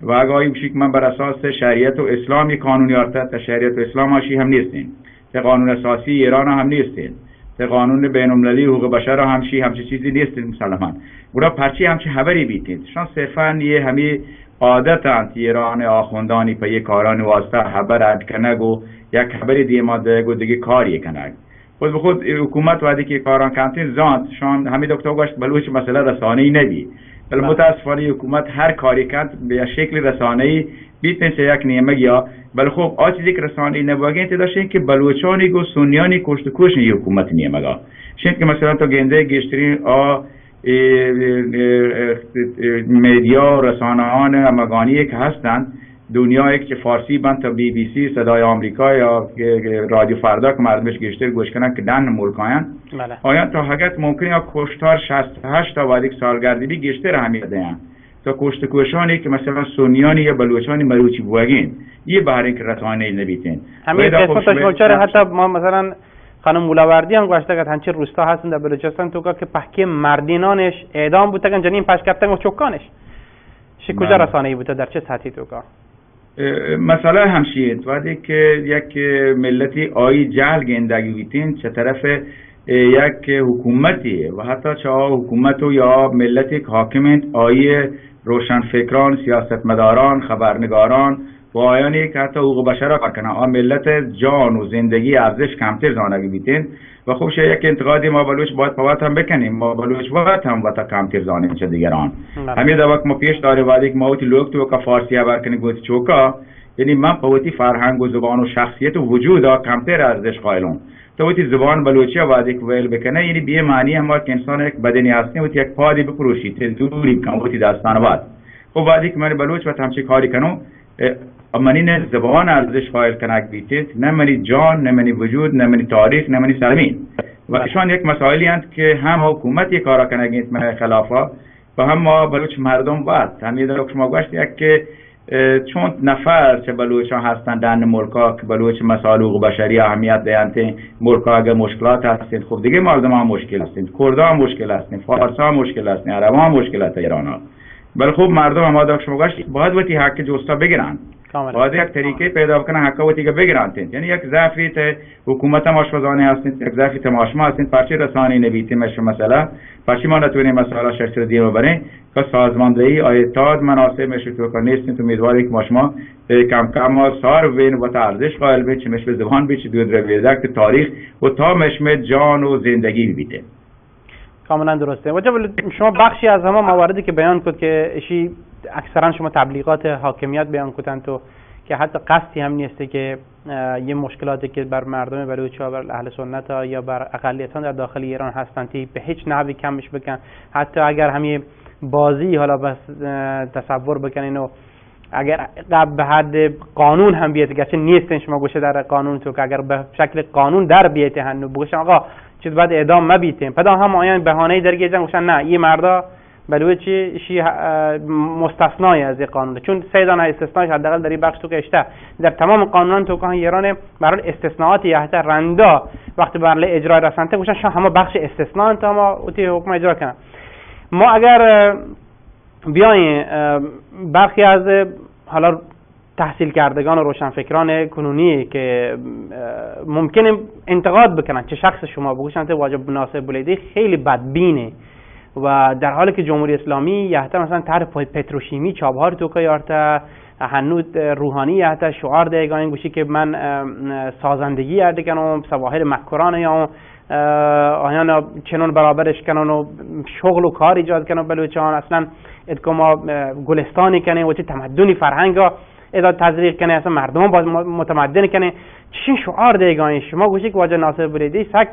Speaker 3: و اگه بشی که من بر اساس شریعت و اسلامی قانونی آرتد، شریعت و اسلام هاشی هم نیستند، قانون اساسی ایران هم نیستند، قانون بین المللی حقوق بشر همچی چیزی نیست مسلمان. برای پرچی همچی خبری بیتید شان صرفاً یه همی عادت انت ایران آخوندانی پا یه کاران واسطه خبر عد کنگ و یک خبری دیماده گو دیگه کاری کنگ خود به خود حکومت وادی که کاران کنتین زاند شان همی دکتر گوشت بلوچ مسئله رسانه‌ای نبی بل متاسفانه حکومت هر کاری کند به شکل رسانه‌ای بیتن چه یک نیمه یا بل خب آچیزی که رسانه‌ای نباگین تداشتین که بلوچانی گو سنیانی کشت و کش این حکومت نیمه گا شد که مثلا تو گنده گشترین میدیا رسانه‌ان امگانی که هستند دنیا یک که فارسی بند تا بی بی سی صدای آمریکا یا رادیو فردا که مردمش گشتر گوش کنن که دن ملکاین آیان تا حقیقت ممکنه یا کشتار 68 تا بعد یک سالگردی بی گشتر همیده هم تا کشت کشانی که مثلا سنیانی یا بلوچانی مروچی بوگین یه بحرین که رسانه‌ای نبیتین
Speaker 1: همین قسمتش ملچاره. حتی ما مثلا خانم مولاوردی هم گوشته که هنچه روستا هستن در بلوچستان تو که پحکی مردینانش اعدام بوده کن جنین پش کفتن و چوکانش کجا رسانه‌ای بوده در چه سطحی تو که
Speaker 3: مسئله همشید وقتی که یک ملتی آیی جهل گندگی بیتین چه طرف یک حکومتی و حتی چه حکومت یا ملتی که حاکمند آیی روشنفکران، سیاستمداران، خبرنگاران و آیانی که حتی حقوق بشر را کار کنن ملت جان و زندگی ارزش کمتر زانگی بیتین و خوبش یک انتقادی ما بلوچ باید پاوت هم بکنیم ما بلوچ باید هم وقتا کمتر زانیم چه دیگران همین در وقت ما پیش داره وادی که ما اوتی لوگ تو که فارسی ها برکنی گوتی چوکا یعنی من پاوتی فرهنگ و زبان و شخصیت و وجود ها کمتر ارزش قائلم توتی زبان بلوچی وادی ویل بکنه یعنی به معنی هم که انسان یک بدنی هستی و یک پادی بپروشی تندوری کاموتی داستان بعد خب وادی که من بلوچ و همچی کاری کنم منی نه زبان ارزش قائل کنک بیتید نه منی جان نه منی وجود نه منی تاریخ نه منی سرمین و ایشان یک مسائلی هست که هم حکومت یک کارا کنگید من خلافا و هم ما بلوچ مردم بعد همین در شما گوشت یک که چون نفر چه بلوچ ها هستن در ملکا که بلوچ مسائل حقوق بشری اهمیت دیانت ملکا اگر مشکلات هستند خب دیگه مردم ها مشکل هستند کردا ها مشکل هستند فارس ها مشکل هستند عرب ها مشکل هست ایران ها بل خب مردم هم در شما گوشت باید وقتی حق جستا بگیرن باید یک طریقه پیدا بکنن حقا وقتی که بگیرن یعنی یک ضعفی حکومت ماشوزانه هستند یک ضعفی تماشما هستند پرچه رسانه نبیتی مثلا پرچه ما نتونیم مسائل شخصی دیو ببریم که سازماندهی آیتاد مناسب میشه تو که نیستیم تو امیدواری که ما شما کم کم ها سار وین و ارزش قائل بید چه مشم زبان بید چه دود رویدک تاریخ و تا مشم جان و زندگی بیده
Speaker 1: کاملا درسته. وجه شما بخشی از همه مواردی که بیان کد که اشی اکثرا شما تبلیغات حاکمیت بیان کردن تو که حتی قصدی هم نیسته که یه مشکلاتی که بر مردم بلوچ‌ها بر اهل سنت ها یا بر اقلیت‌ها در داخل ایران هستن تی به هیچ نحوی کمش بکن حتی اگر همین بازی حالا بس تصور بکنین و اگر به حد قانون هم بیاد گرچه نیستن شما گوشه در قانون تو که اگر به شکل قانون در بیاد هنو بگوشن آقا چیز بعد اعدام مبیتیم پدا هم آیان بهانه‌ای در گیجن گوشن نه این مردا بلوچی شی مستثنای از قانون چون سه دانه استثناش حداقل در این بخش تو که اشته در تمام قانونان تو که ایران برای استثناءات یهته رندا وقتی برای اجرا رسنته گوشن شما همه بخش استثناء تا ما اوتی حکم اجرا کنن ما اگر بیاین برخی از حالا تحصیل کردگان و روشنفکران کنونی که ممکنه انتقاد بکنن چه شخص شما بگوشن ته واجب ناصر بولیدی خیلی بدبینه و در حالی که جمهوری اسلامی یهته مثلا طرح پتروشیمی چابهار تو که یارته هنوز روحانی یهته شعار دیگان گوشی که من سازندگی یرده کنم سواحل مکران یا آیان چنون برابرش کنن و شغل و کار ایجاد کنن بلوچان اصلا ادکما گلستانی کنه و چه تمدنی فرهنگ ادا تزریق کنه اصلا مردم باز متمدن کنه چین شعار دیگان شما گوشی که واجه ناصر بریدی سک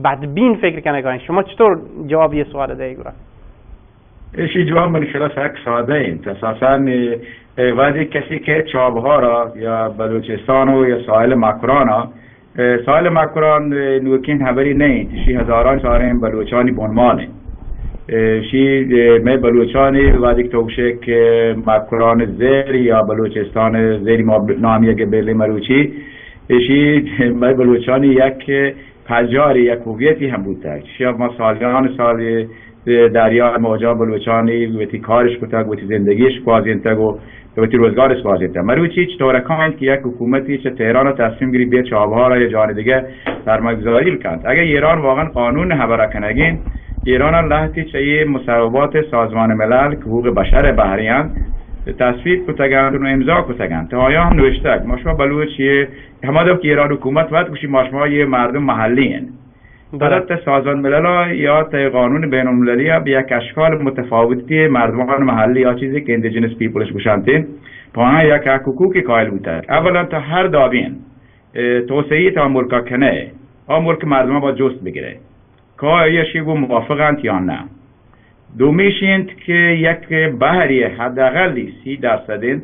Speaker 1: بدبین فکر کنه گاین شما چطور جواب یه سوال دیگه
Speaker 3: ایشی جواب من خلاص یک ساده این اساسا وقتی کسی که چابها را یا بلوچستان و یا ساحل مکران ساحل مکران نوکین خبری نه شی هزاران سارن بلوچانی بنمانه شی می بلوچانی وادی توشه که مکران زیر یا بلوچستان زیری ما نامیه که بلی مروچی شی می بلوچانی یک پجاری یک هویتی هم بوده شی ما سالیان سال دریا موجا بلوچانی وقتی کارش کتاگ وقتی زندگیش قاضینتگ و وقتی روزگارش قاضینتگ مروچی چطور کند که یک حکومتی چه تهران رو تصمیم گیری بیاد چابها را یا جان دیگه سرمایه‌گذاری کند اگر ایران واقعا قانون خبر کنگین ایران لحظی چه مصوبات سازمان ملل که حقوق بشر بحریان تصویب کتگند و امضا کتگند تا آیا هم نوشتگ ما شما بلوچیه همه دو که ایران حکومت وقت کشی ما شما یه مردم محلی هن دارد سازمان ملل یا تا قانون بین المللی ها به یک اشکال متفاوتی مردمان محلی یا چیزی که اندیجنس پیپلش بشنتین پاها یک حقوقی قائل بوده اولا تا هر دابین توسعه تا ملکا کنه ملک مردم با جست بگیره که آیا شیگو موافقند یا نه دومیشیند که یک بحری حداقلی 30%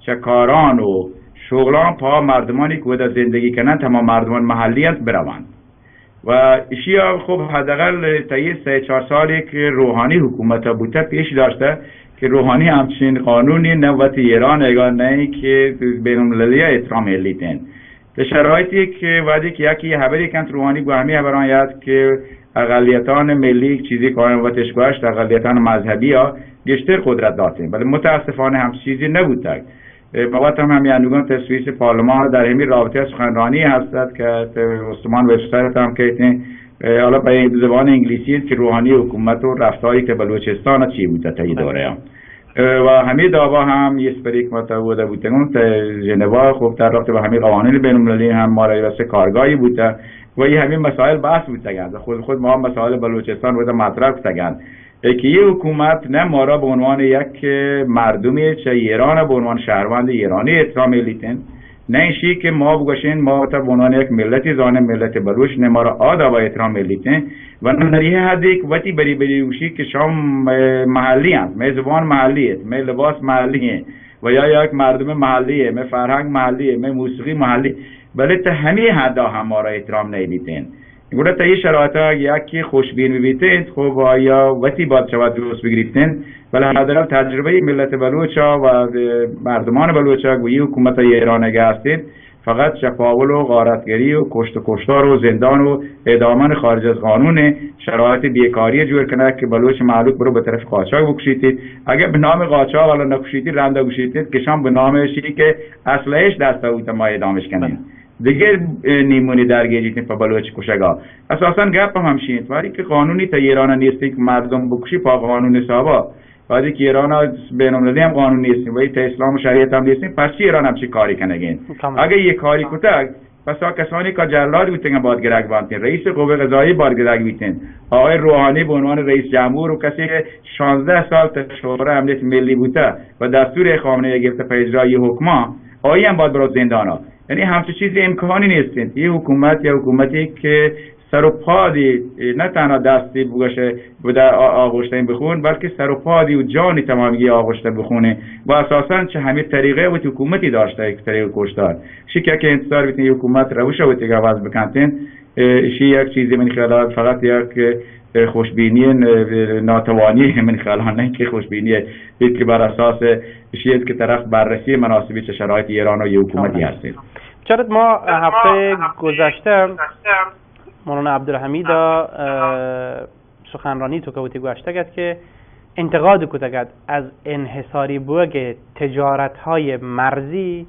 Speaker 3: چه کاران و شغلان پا مردمانی که در زندگی کنند تمام مردمان محلی هست بروند و اشیا خب حداقل تا 3-4 سالی که روحانی حکومت بوده پیش داشته که روحانی همچین قانونی نوبت ایران اگر نه که بین المللی احترام هلیتن به شرایطی که وقتی که یکی خبری کند روحانی با همه خبران یاد که اقلیتان ملی چیزی که وقتش گوشت اقلیتان مذهبی ها بیشتر قدرت داشتن ولی متاسفانه هم چیزی نبوده موقت هم همیانگان تسویس پارلمان در همین رابطه سخنرانی هستد که استمان وبسایت هم که حالا به زبان انگلیسی که روحانی حکومت و رفتاری که بلوچستان چی بوده تا این دوره هم و همین دعوا هم یه سپریک متعوده بودن تا ژنوا خب در رابطه با همین قوانین بین المللی هم ما را واسه کارگاهی بوده و این همین مسائل بحث بودن خود ما مسائل بلوچستان رو مطرح کردن که یه حکومت نه ما را به عنوان یک مردمی چه ایران به عنوان شهروند ایرانی احترام لیتن نه اینشی که ما بگوشین ما تا بنان یک ملتی زانه ملت بلوچ نه ما را آدا و احترام ملیتن و نریه حدی که وقتی بری وشی که شام محلی هست می زبان محلی هست می لباس محلی هست و یا یک مردم محلی هست می فرهنگ محلی هست می موسیقی محلی ولی تا همه حدا هم ما را احترام نمیدین گوره تا این شرایطا یکی خوشبین ببیتین خب یا وقتی باید شود درست بگریتین ولی حداقل تجربه ملت بلوچا و مردمان بلوچا گویی حکومت ایران نگه هستید فقط شفاول و غارتگری و کشت و کشتار و زندان و اعدامان خارج از قانون شرایط بیکاری جور کنه که بلوچ معلوک برو به طرف قاچاق بکشیدید اگر به نام قاچاق ولی نکشیدید رنده بکشیدید که شام به نامشی که اصلش دست اوت ما اعدامش کنیم دیگه نیمونی درگیریتین پا بلوچ کشگاه اساسا گپ هم همشین ولی که قانونی تا ایران نیستی که مردم بکشی پا قانون حسابا ولی که ایران بین‌المللی هم قانون نیستیم ولی تا اسلام و شریعت هم نیستیم پس چی ایران هم چی کاری کنگین اگه یک کاری کتک پس کسانی که جلاد بیتن باید گرگ بانتین رئیس قوه قضایی باید گرگ بیتن آقای روحانی به عنوان رئیس جمهور و کسی که 16 سال تا شورای امنیت ملی بوده و دستور خامنه‌ای گرفته پی اجرای حکما آقای هم باید برات زندانا یعنی همچه چیزی امکانی نیستین یه حکومت یا حکومتی که سر و پادی نه تنها دستی بگوشه بوده آغشتین بخون بلکه سر و پادی و جانی تمامی آغشته بخونه و اساساً چه همه طریقه و حکومتی داشته یک طریق کشتار شکر که انتظار بیتین حکومت روشه و تیگه عوض بکنتین یک چیزی من خیالات فقط یک خوشبینی ناتوانی من خیالات نه که خوشبینی دید که بر اساس شیعه که طرف بررسی مناسبی چه شرایط ایران و یه حکومتی هستید
Speaker 1: چرا ما هفته گذشته مولانا عبدالحمید سخنرانی تو که گوشته گد که انتقاد کتگد از انحصاری بوگ تجارت های مرزی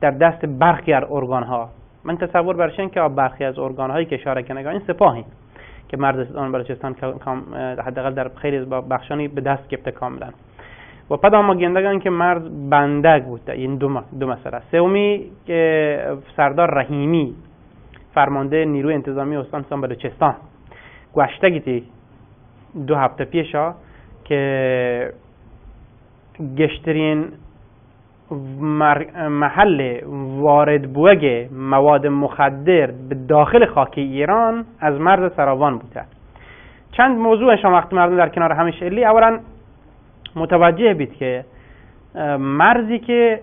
Speaker 1: در دست برخی از ارگان ها من تصور برشن که برخی از ارگان هایی که اشاره کنه این سپاهی که مردستان بلوچستان حداقل در خیلی بخشانی به دست گرفته کاملا و بعد ما گندگان که مرز بندگ بوده این دو مسئله سومی که سردار رحیمی فرمانده نیروی انتظامی استان بلوچستان گوشته گیتی 2 هفته پیشا که گشترین محل وارد بوگ مواد مخدر به داخل خاکی ایران از مرز سراوان بوده چند موضوع شما وقتی مردم در کنار همیشه الی اولا متوجه بید که مرزی که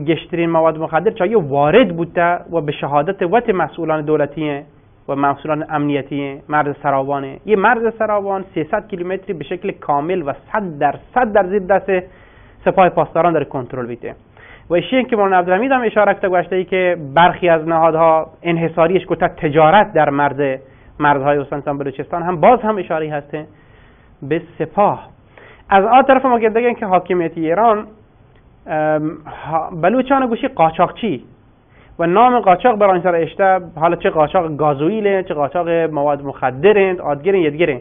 Speaker 1: گشترین مواد مخدر چایی وارد بوده و به شهادت وقت مسئولان دولتی و مسئولان امنیتی مرز سراوانه یه مرز سراوان 300 کیلومتری به شکل کامل و 100% در زیر دست سپاه پاسداران داره کنترل بیده و ایشین که مولانا عبدالحمید هم اشاره کرده گوشته ای که برخی از نهادها انحصاریش گفته تجارت در مرزهای استان بلوچستان هم باز هم اشاره هسته به سپاه از آن طرف ما گفتن که حاکمیت ایران بلوچان گوشی قاچاقچی و نام قاچاق برای سر اشته حالا چه قاچاق گازوئیل چه قاچاق مواد مخدرند آدگیرن یدگیرن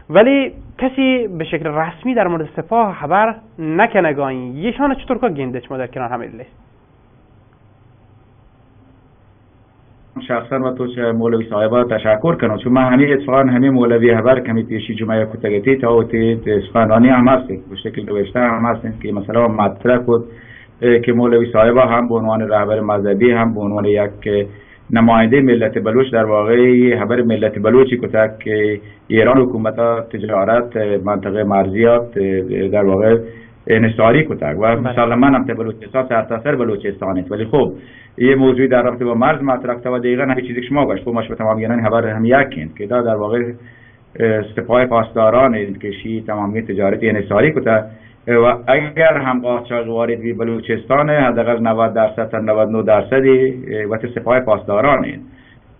Speaker 1: ولی کسی به شکل رسمی در مورد سپاه خبر نکنگانی یشان چطور که گندش ما در کنار همه لیست
Speaker 3: شخصا و تو مولوی صاحبا تشکر کنم چون من همین اتفاقا همین مولوی خبر کمی پیشی جمعه کتگتی تا اوتی سخنرانی هم هستیم به شکل نوشته هم هستیم که مثلا مطرح بود که مولوی صاحبا هم به عنوان رهبر مذهبی هم به عنوان یک نماینده ملت بلوچ در واقع خبر ملت بلوچی کتک که ایران حکومت تجارت منطقه مرزیات در واقع انحصاری کتک و مسلما هم بلوچستان سرتاسر بلوچستان است ولی خب یه موضوعی در رابطه با مرز مطرح و دقیقاً همین چیزی که شما گفت ما به تمام یعنی خبر هم یکین که در واقع سپاه پاسداران کشی تمامی تجارت انحصاری کتک و اگر هم قاچاق وارد به بلوچستان حداقل 90% تا 99% وقت سپاه پاسداران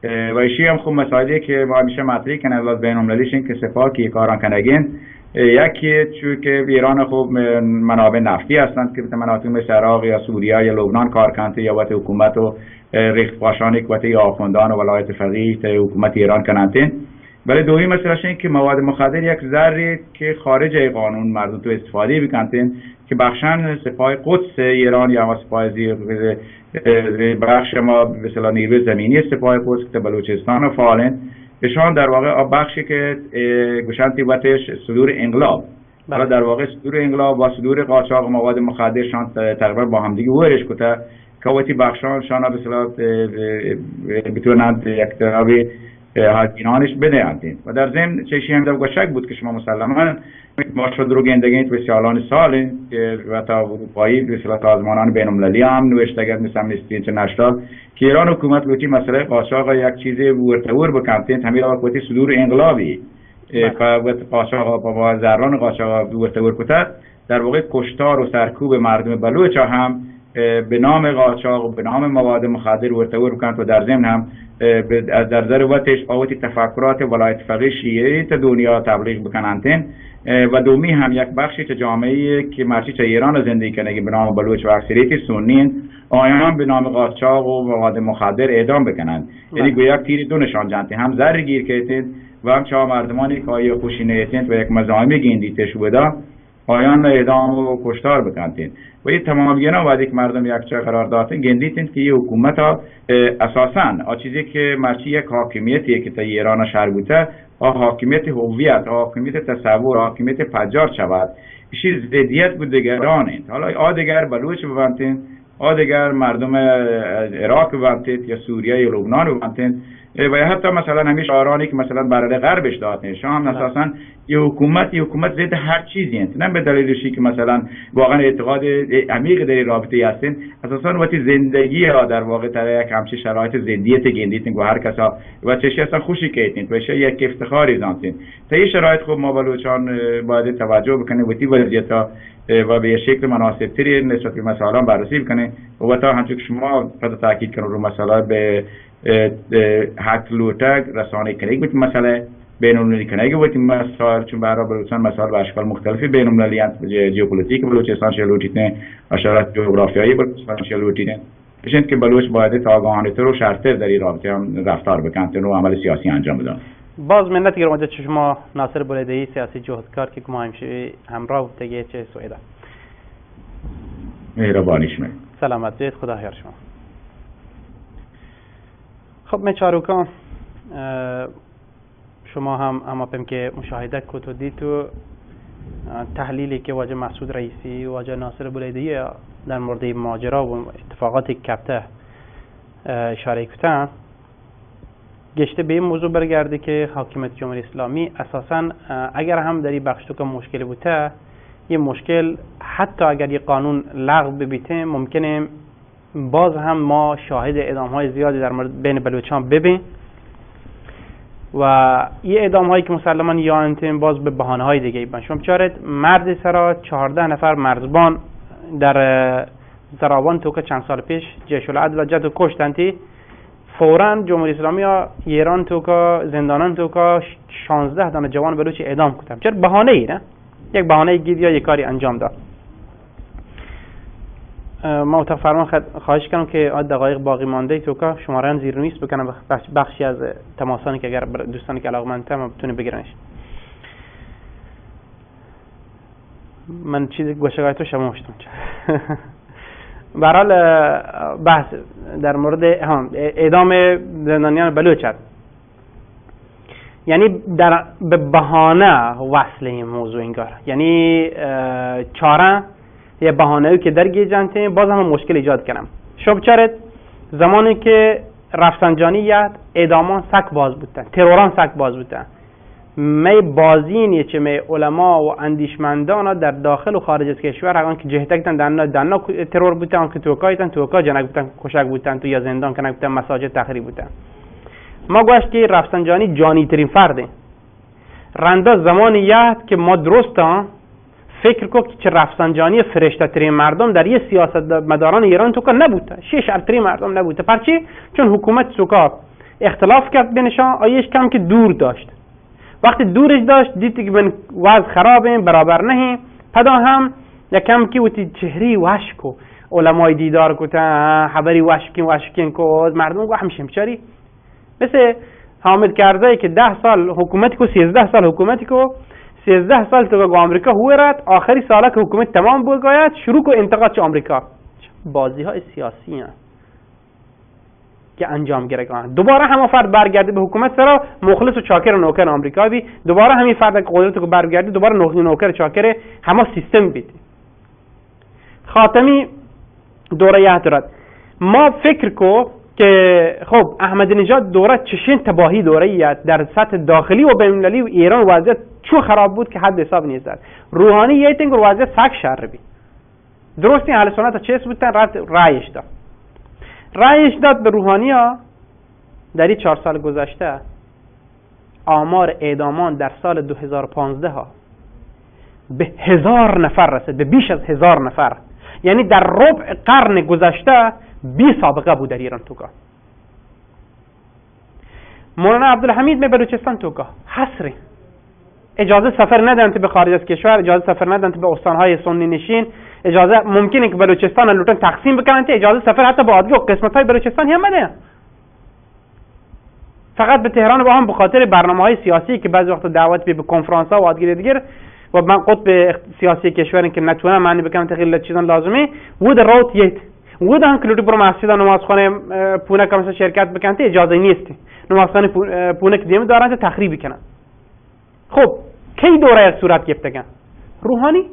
Speaker 3: و ایشی هم خوب مسائلی که ما همیشه مطرح کنه از بین‌المللیش این که سپاه که کاران کنگین یکی چون که ایران خوب منابع نفتی هستند که به مناطق مثل عراق یا سوریه یا لبنان کار کنند یا وقت حکومت و ریخت پاشانی که وقت آخوندان و ولایت فقیه حکومت ایران کنند ولی دومی مسئله این که مواد مخدر یک ذره که خارج قانون مردم تو استفاده بکنن که بخشن سپاه قدس ایران یا سپاه بخش ما به اصطلاح نیروی زمینی سپاه قدس که بلوچستان و فعالن بهشان در واقع بخشی که گوشنتی وقتش صدور انقلاب حالا در واقع صدور انقلاب و صدور قاچاق مواد مخدرشان تقریبا با هم دیگه ورش کته که وقتی بخشانشان به اصطلاح بتونند یک طرابی هزینه‌اش بدهند و در ضمن چیزی هم در شک بود که شما مسلماً ما شد رو گندگیت به سالان سال و تا اروپایی به اصطلاح سازمانان بین‌المللی هم نوشتگرد مثل امنستی اینترنشنال که ایران حکومت گفتی مسئله قاچاق یک چیز ورتور بکنتین همین وقتی صدور انقلابی و قاچاق با زران قاچاق ورتور کتت در واقع کشتار و سرکوب مردم بلوچ هم به نام قاچاق و به نام مواد مخدر ورتور بکنند و در ضمن هم در ضرورتش آوتی تفکرات ولایت فقیه شیعه تا دنیا تبلیغ بکنند و دومی هم یک بخشی تا جامعه که مرچی تا ایران زندگی کنه به نام بلوچ و اکثریت سنین آیان به نام قاچاق و مواد مخدر اعدام بکنند یعنی گویا تیر دو نشان جانتی هم زر گیر کردند و هم چه مردمانی که آیا خوشی نیستند و یک مزاحمی گندیتش بوده آیان اعدام و کشتار بکنند و این تمام گینا بعد یک مردم یک چه قرار دادن گندیتند که این حکومت ها اساساً چیزی که مرچی یک حاکمیتی که تا ایران شهر بوده حاکمیت هویت، حاکمیت تصور، حاکمیت پجار شود ایشی زدیت بود دیگرانند حالا دیگر بلوچ ببندین دیگر مردم عراق ببندید یا سوریه یا لبنان ببندید و حتی مثلا همیشه آرانی که مثلا برای غربش دادن شما هم اساساً یه حکومت ضد هر چیزی هست نه به دلیلشی که مثلا واقعا اعتقاد عمیق در رابطه هستن اساساً وقتی زندگی ها در واقع در یک همچین شرایط زندیت گندیتن و هر کسا و چشی اصلا خوشی کیتین و یک افتخاری دانتین تا این شرایط خوب ما بلوچان باید توجه بکنیم وقتی وضعیت ها و به شکل مناسب تری نسبت به مسائل بررسی بکنیم و تا همچون که شما قد تاکید کنید رو مسائل به حق لوتگ رسانه کنید بود مسئله بین‌المللی کنید بود مسائل چون برای بلوچستان مسائل به اشکال مختلفی بین‌المللی هست ژئوپلیتیک بلوچستان شلوتیتن اشارات جغرافیایی بلوچستان شلوتیتن چون که بلوچ باید آگاهانه تر و شرطه در این رابطه هم رفتار بکنن و عمل سیاسی انجام بدن.
Speaker 1: باز منت گرم از شما ناصر بولیده‌ای سیاسی جهودکار که ما همیشه همراه بودید چه سویدا.
Speaker 3: مهربانی شما.
Speaker 1: سلامت باشید خدا خیر شما. خب من چاروکان شما هم اما پیم که مشاهده کتو دیتو تحلیلی که واجه مسعود رئیسی و واجه ناصر بولیده‌ای در مورد ماجرا و اتفاقات کپته اشاره کردن گشته به این موضوع برگرده که حاکمیت جمهوری اسلامی اساساً اگر هم در این بخش تو که مشکل بوده یه مشکل حتی اگر یه قانون لغو ببیته ممکنه باز هم ما شاهد اعدام‌های زیادی در مورد بین بلوچان ببین و یه اعدام‌هایی که مسلماً یا انتیم باز به بهانه‌های دیگه ایبن شما بچارید مرد سرا 14 نفر مرزبان در زراوان تو که چند سال پیش جیش العدل و جد کشتنتی فوراً جمهوری اسلامی ها ایران تو که زندانان تو که 16 دانه جوان بلوچ اعدام کردن چرا بهانه ای نه یک بهانه گید یا یک کاری انجام داد ما اتاق فرمان خواهش کنم که دقایق باقی مانده تو که شماره زیر نیست بکنم بخشی از تماسانی که اگر دوستانی که علاقمندن هم بتونه بگیرنش من چیزی گوشه‌های تو شما مشتم به هر حال بحث در مورد اعدام زندانیان بلوچ است یعنی در به بهانه وصل این موضوع انگار یعنی چاره یه بهانه‌ای که در گیجنته باز هم مشکل ایجاد کنم شب چرت زمانی که رفسنجانیت اعدامان سک باز بودن تروران سک باز بودن می بازینی چه می علما و اندیشمندان در داخل و خارج از کشور هرگان که جهتکتن دننا ترور بودن که توکا جنگ بودن کشک بودن تو یا زندان کنک بودن مساجد تخریب بودن ما گوشت که رفسنجانی جانی ترین فرده رنده زمانی یاد که ما درسته فکر کو که رفسنجانی فرشته ترین مردم در یه سیاست مداران ایران تو که نبوده شش ترین مردم نبوده پرچی چون حکومت سوکا اختلاف کرد بینشان آیش کم که دور داشت وقتی دورش داشت دیدی که من وضع خرابه برابر نهی پدا هم یکم که وقتی چهری وشکو علمای دیدار کتا خبری وشکین کو مردم گو همشم چاری مثل حامد کرزی که 10 سال حکومتی کو 13 سال حکومتی کو 13 سال تو گو آمریکا هورت آخری سالا که حکومت تمام بود گاید شروع کو انتقاد چه آمریکا بازی های سیاسی هست که انجام گرفتن دوباره همون فرد برگرده به حکومت سرا مخلص و چاکر و نوکر آمریکا بی دوباره همین فرد که قدرت کو برگرده دوباره نوکر چاکر همه سیستم بیت خاتمی دوره یه دارد ما فکر کو که خب احمدی نژاد دوره چشین تباهی دوره در سطح داخلی و بین‌المللی و ایران وضعیت چو خراب بود که حد حساب نیست داد. روحانی یه تنگ وضعیت سگ شر بی درستی اهل سنت چیز بودن رایش داد به روحانی ها. در این 4 سال گذشته آمار اعدامان در سال 2015 ها به 1000 نفر رسید، به بیش از 1000 نفر. یعنی در ربع قرن گذشته بی سابقه بود در ایران توکا. مولانا عبدالحمید به بلوچستان توکا حصری اجازه سفر ندن به خارج از کشور، اجازه سفر ندن به استانهای سنی نشین، اجازه ممکنه که بلوچستان لوتن تقسیم بکنن، اجازه سفر حتی به عادی و قسمت‌های بلوچستان هم بده. فقط به تهران با هم به خاطر برنامه‌های سیاسی که بعضی وقت دعوت به کنفرانس‌ها و عادی دیگر و من قطب سیاسی کشورن که نتونن معنی بکنن تغییر چیزان لازمه ود روت یت ود هم کلوتی برو مسجد نمازخانه پونه که مثلا شرکت بکنن اجازه نیست. نمازخانه پونه که دیم دارن تخریب کنن. خب کی دوره صورت گرفتگن؟ روحانی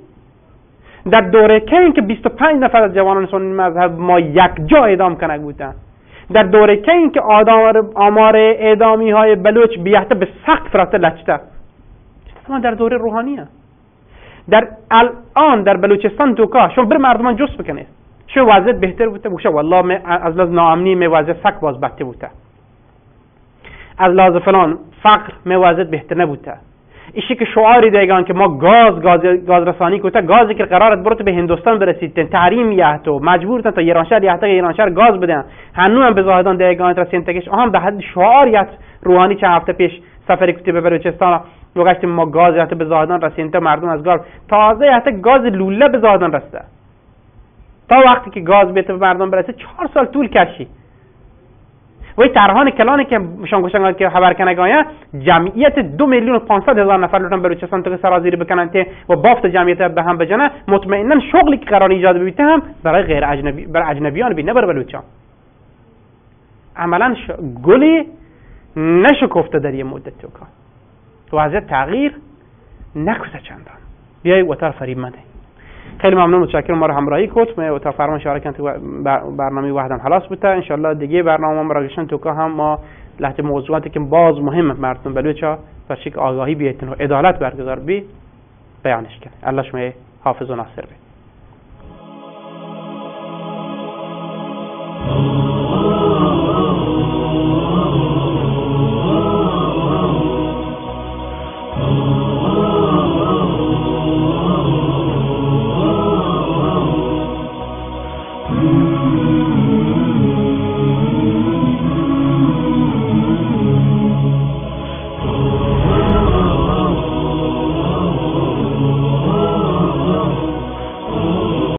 Speaker 1: در دوره کی که 25 نفر از جوانان سنی مذهب ما یک جا اعدام کنک بودن، در دوره کی که آمار اعدامی های بلوچ بیهته به سقف رفته لچته، ما در دوره روحانیه. در الان در بلوچستان توکا شما بر مردمان جست بکنید شو وضعیت بهتر بوده باشه؟ والله از لحاظ ناامنی می وضعیت سک باز بدتر بوده، از لحاظ فلان فقر می وضعیت بهتر نبوده. ایشی که شعاری دیگان که ما گاز رسانی کوتا، گازی که قرارت برات به هندوستان برسید تحریم یهتو مجبورتن تا ایران شهر یهتا ایران شهر گاز بدن، هنوز هم به زاهدان دیگان رسید تکش هم به حد شعاریت روحانی چند هفته پیش سفری کتی به بلوچستان وقتی ما گاز یهتا به زاهدان رسید تا مردم از گاز تازه یهتا گاز لوله به زاهدان رسیده. تا وقتی که گاز به مردم برسه 4 سال طول کشید. وی ترهان کلانی که شان گوشنگان که خبر کنگایا جمعیت 2,500,000 نفر لوتن بلوچستان تو سرازیری بکنن ته و بافت جمعیت به هم بجنه، مطمئنا شغلی که قرار ایجاد بیته هم برای غیر اجنبی برای اجنبیان بی نه برای بلوچان. عملا گلی نشکفته در یه مدت تو کار وضعیت تغییر نکوزه چندان بیای وتر فریب مده. خیلی ممنون، متشکرم ما رو همراهی کردید. ما تا فرمان اشاره کردم تو برنامه وحدت خلاص بوده. ان شاء الله دیگه برنامه ما راگشن تو که هم ما لحظه موضوعاتی که باز مهمه مردم بلوچا فرشک آگاهی بیتن و عدالت برگزار بی بیانش کنه. الله شما حافظ و ناصر بی.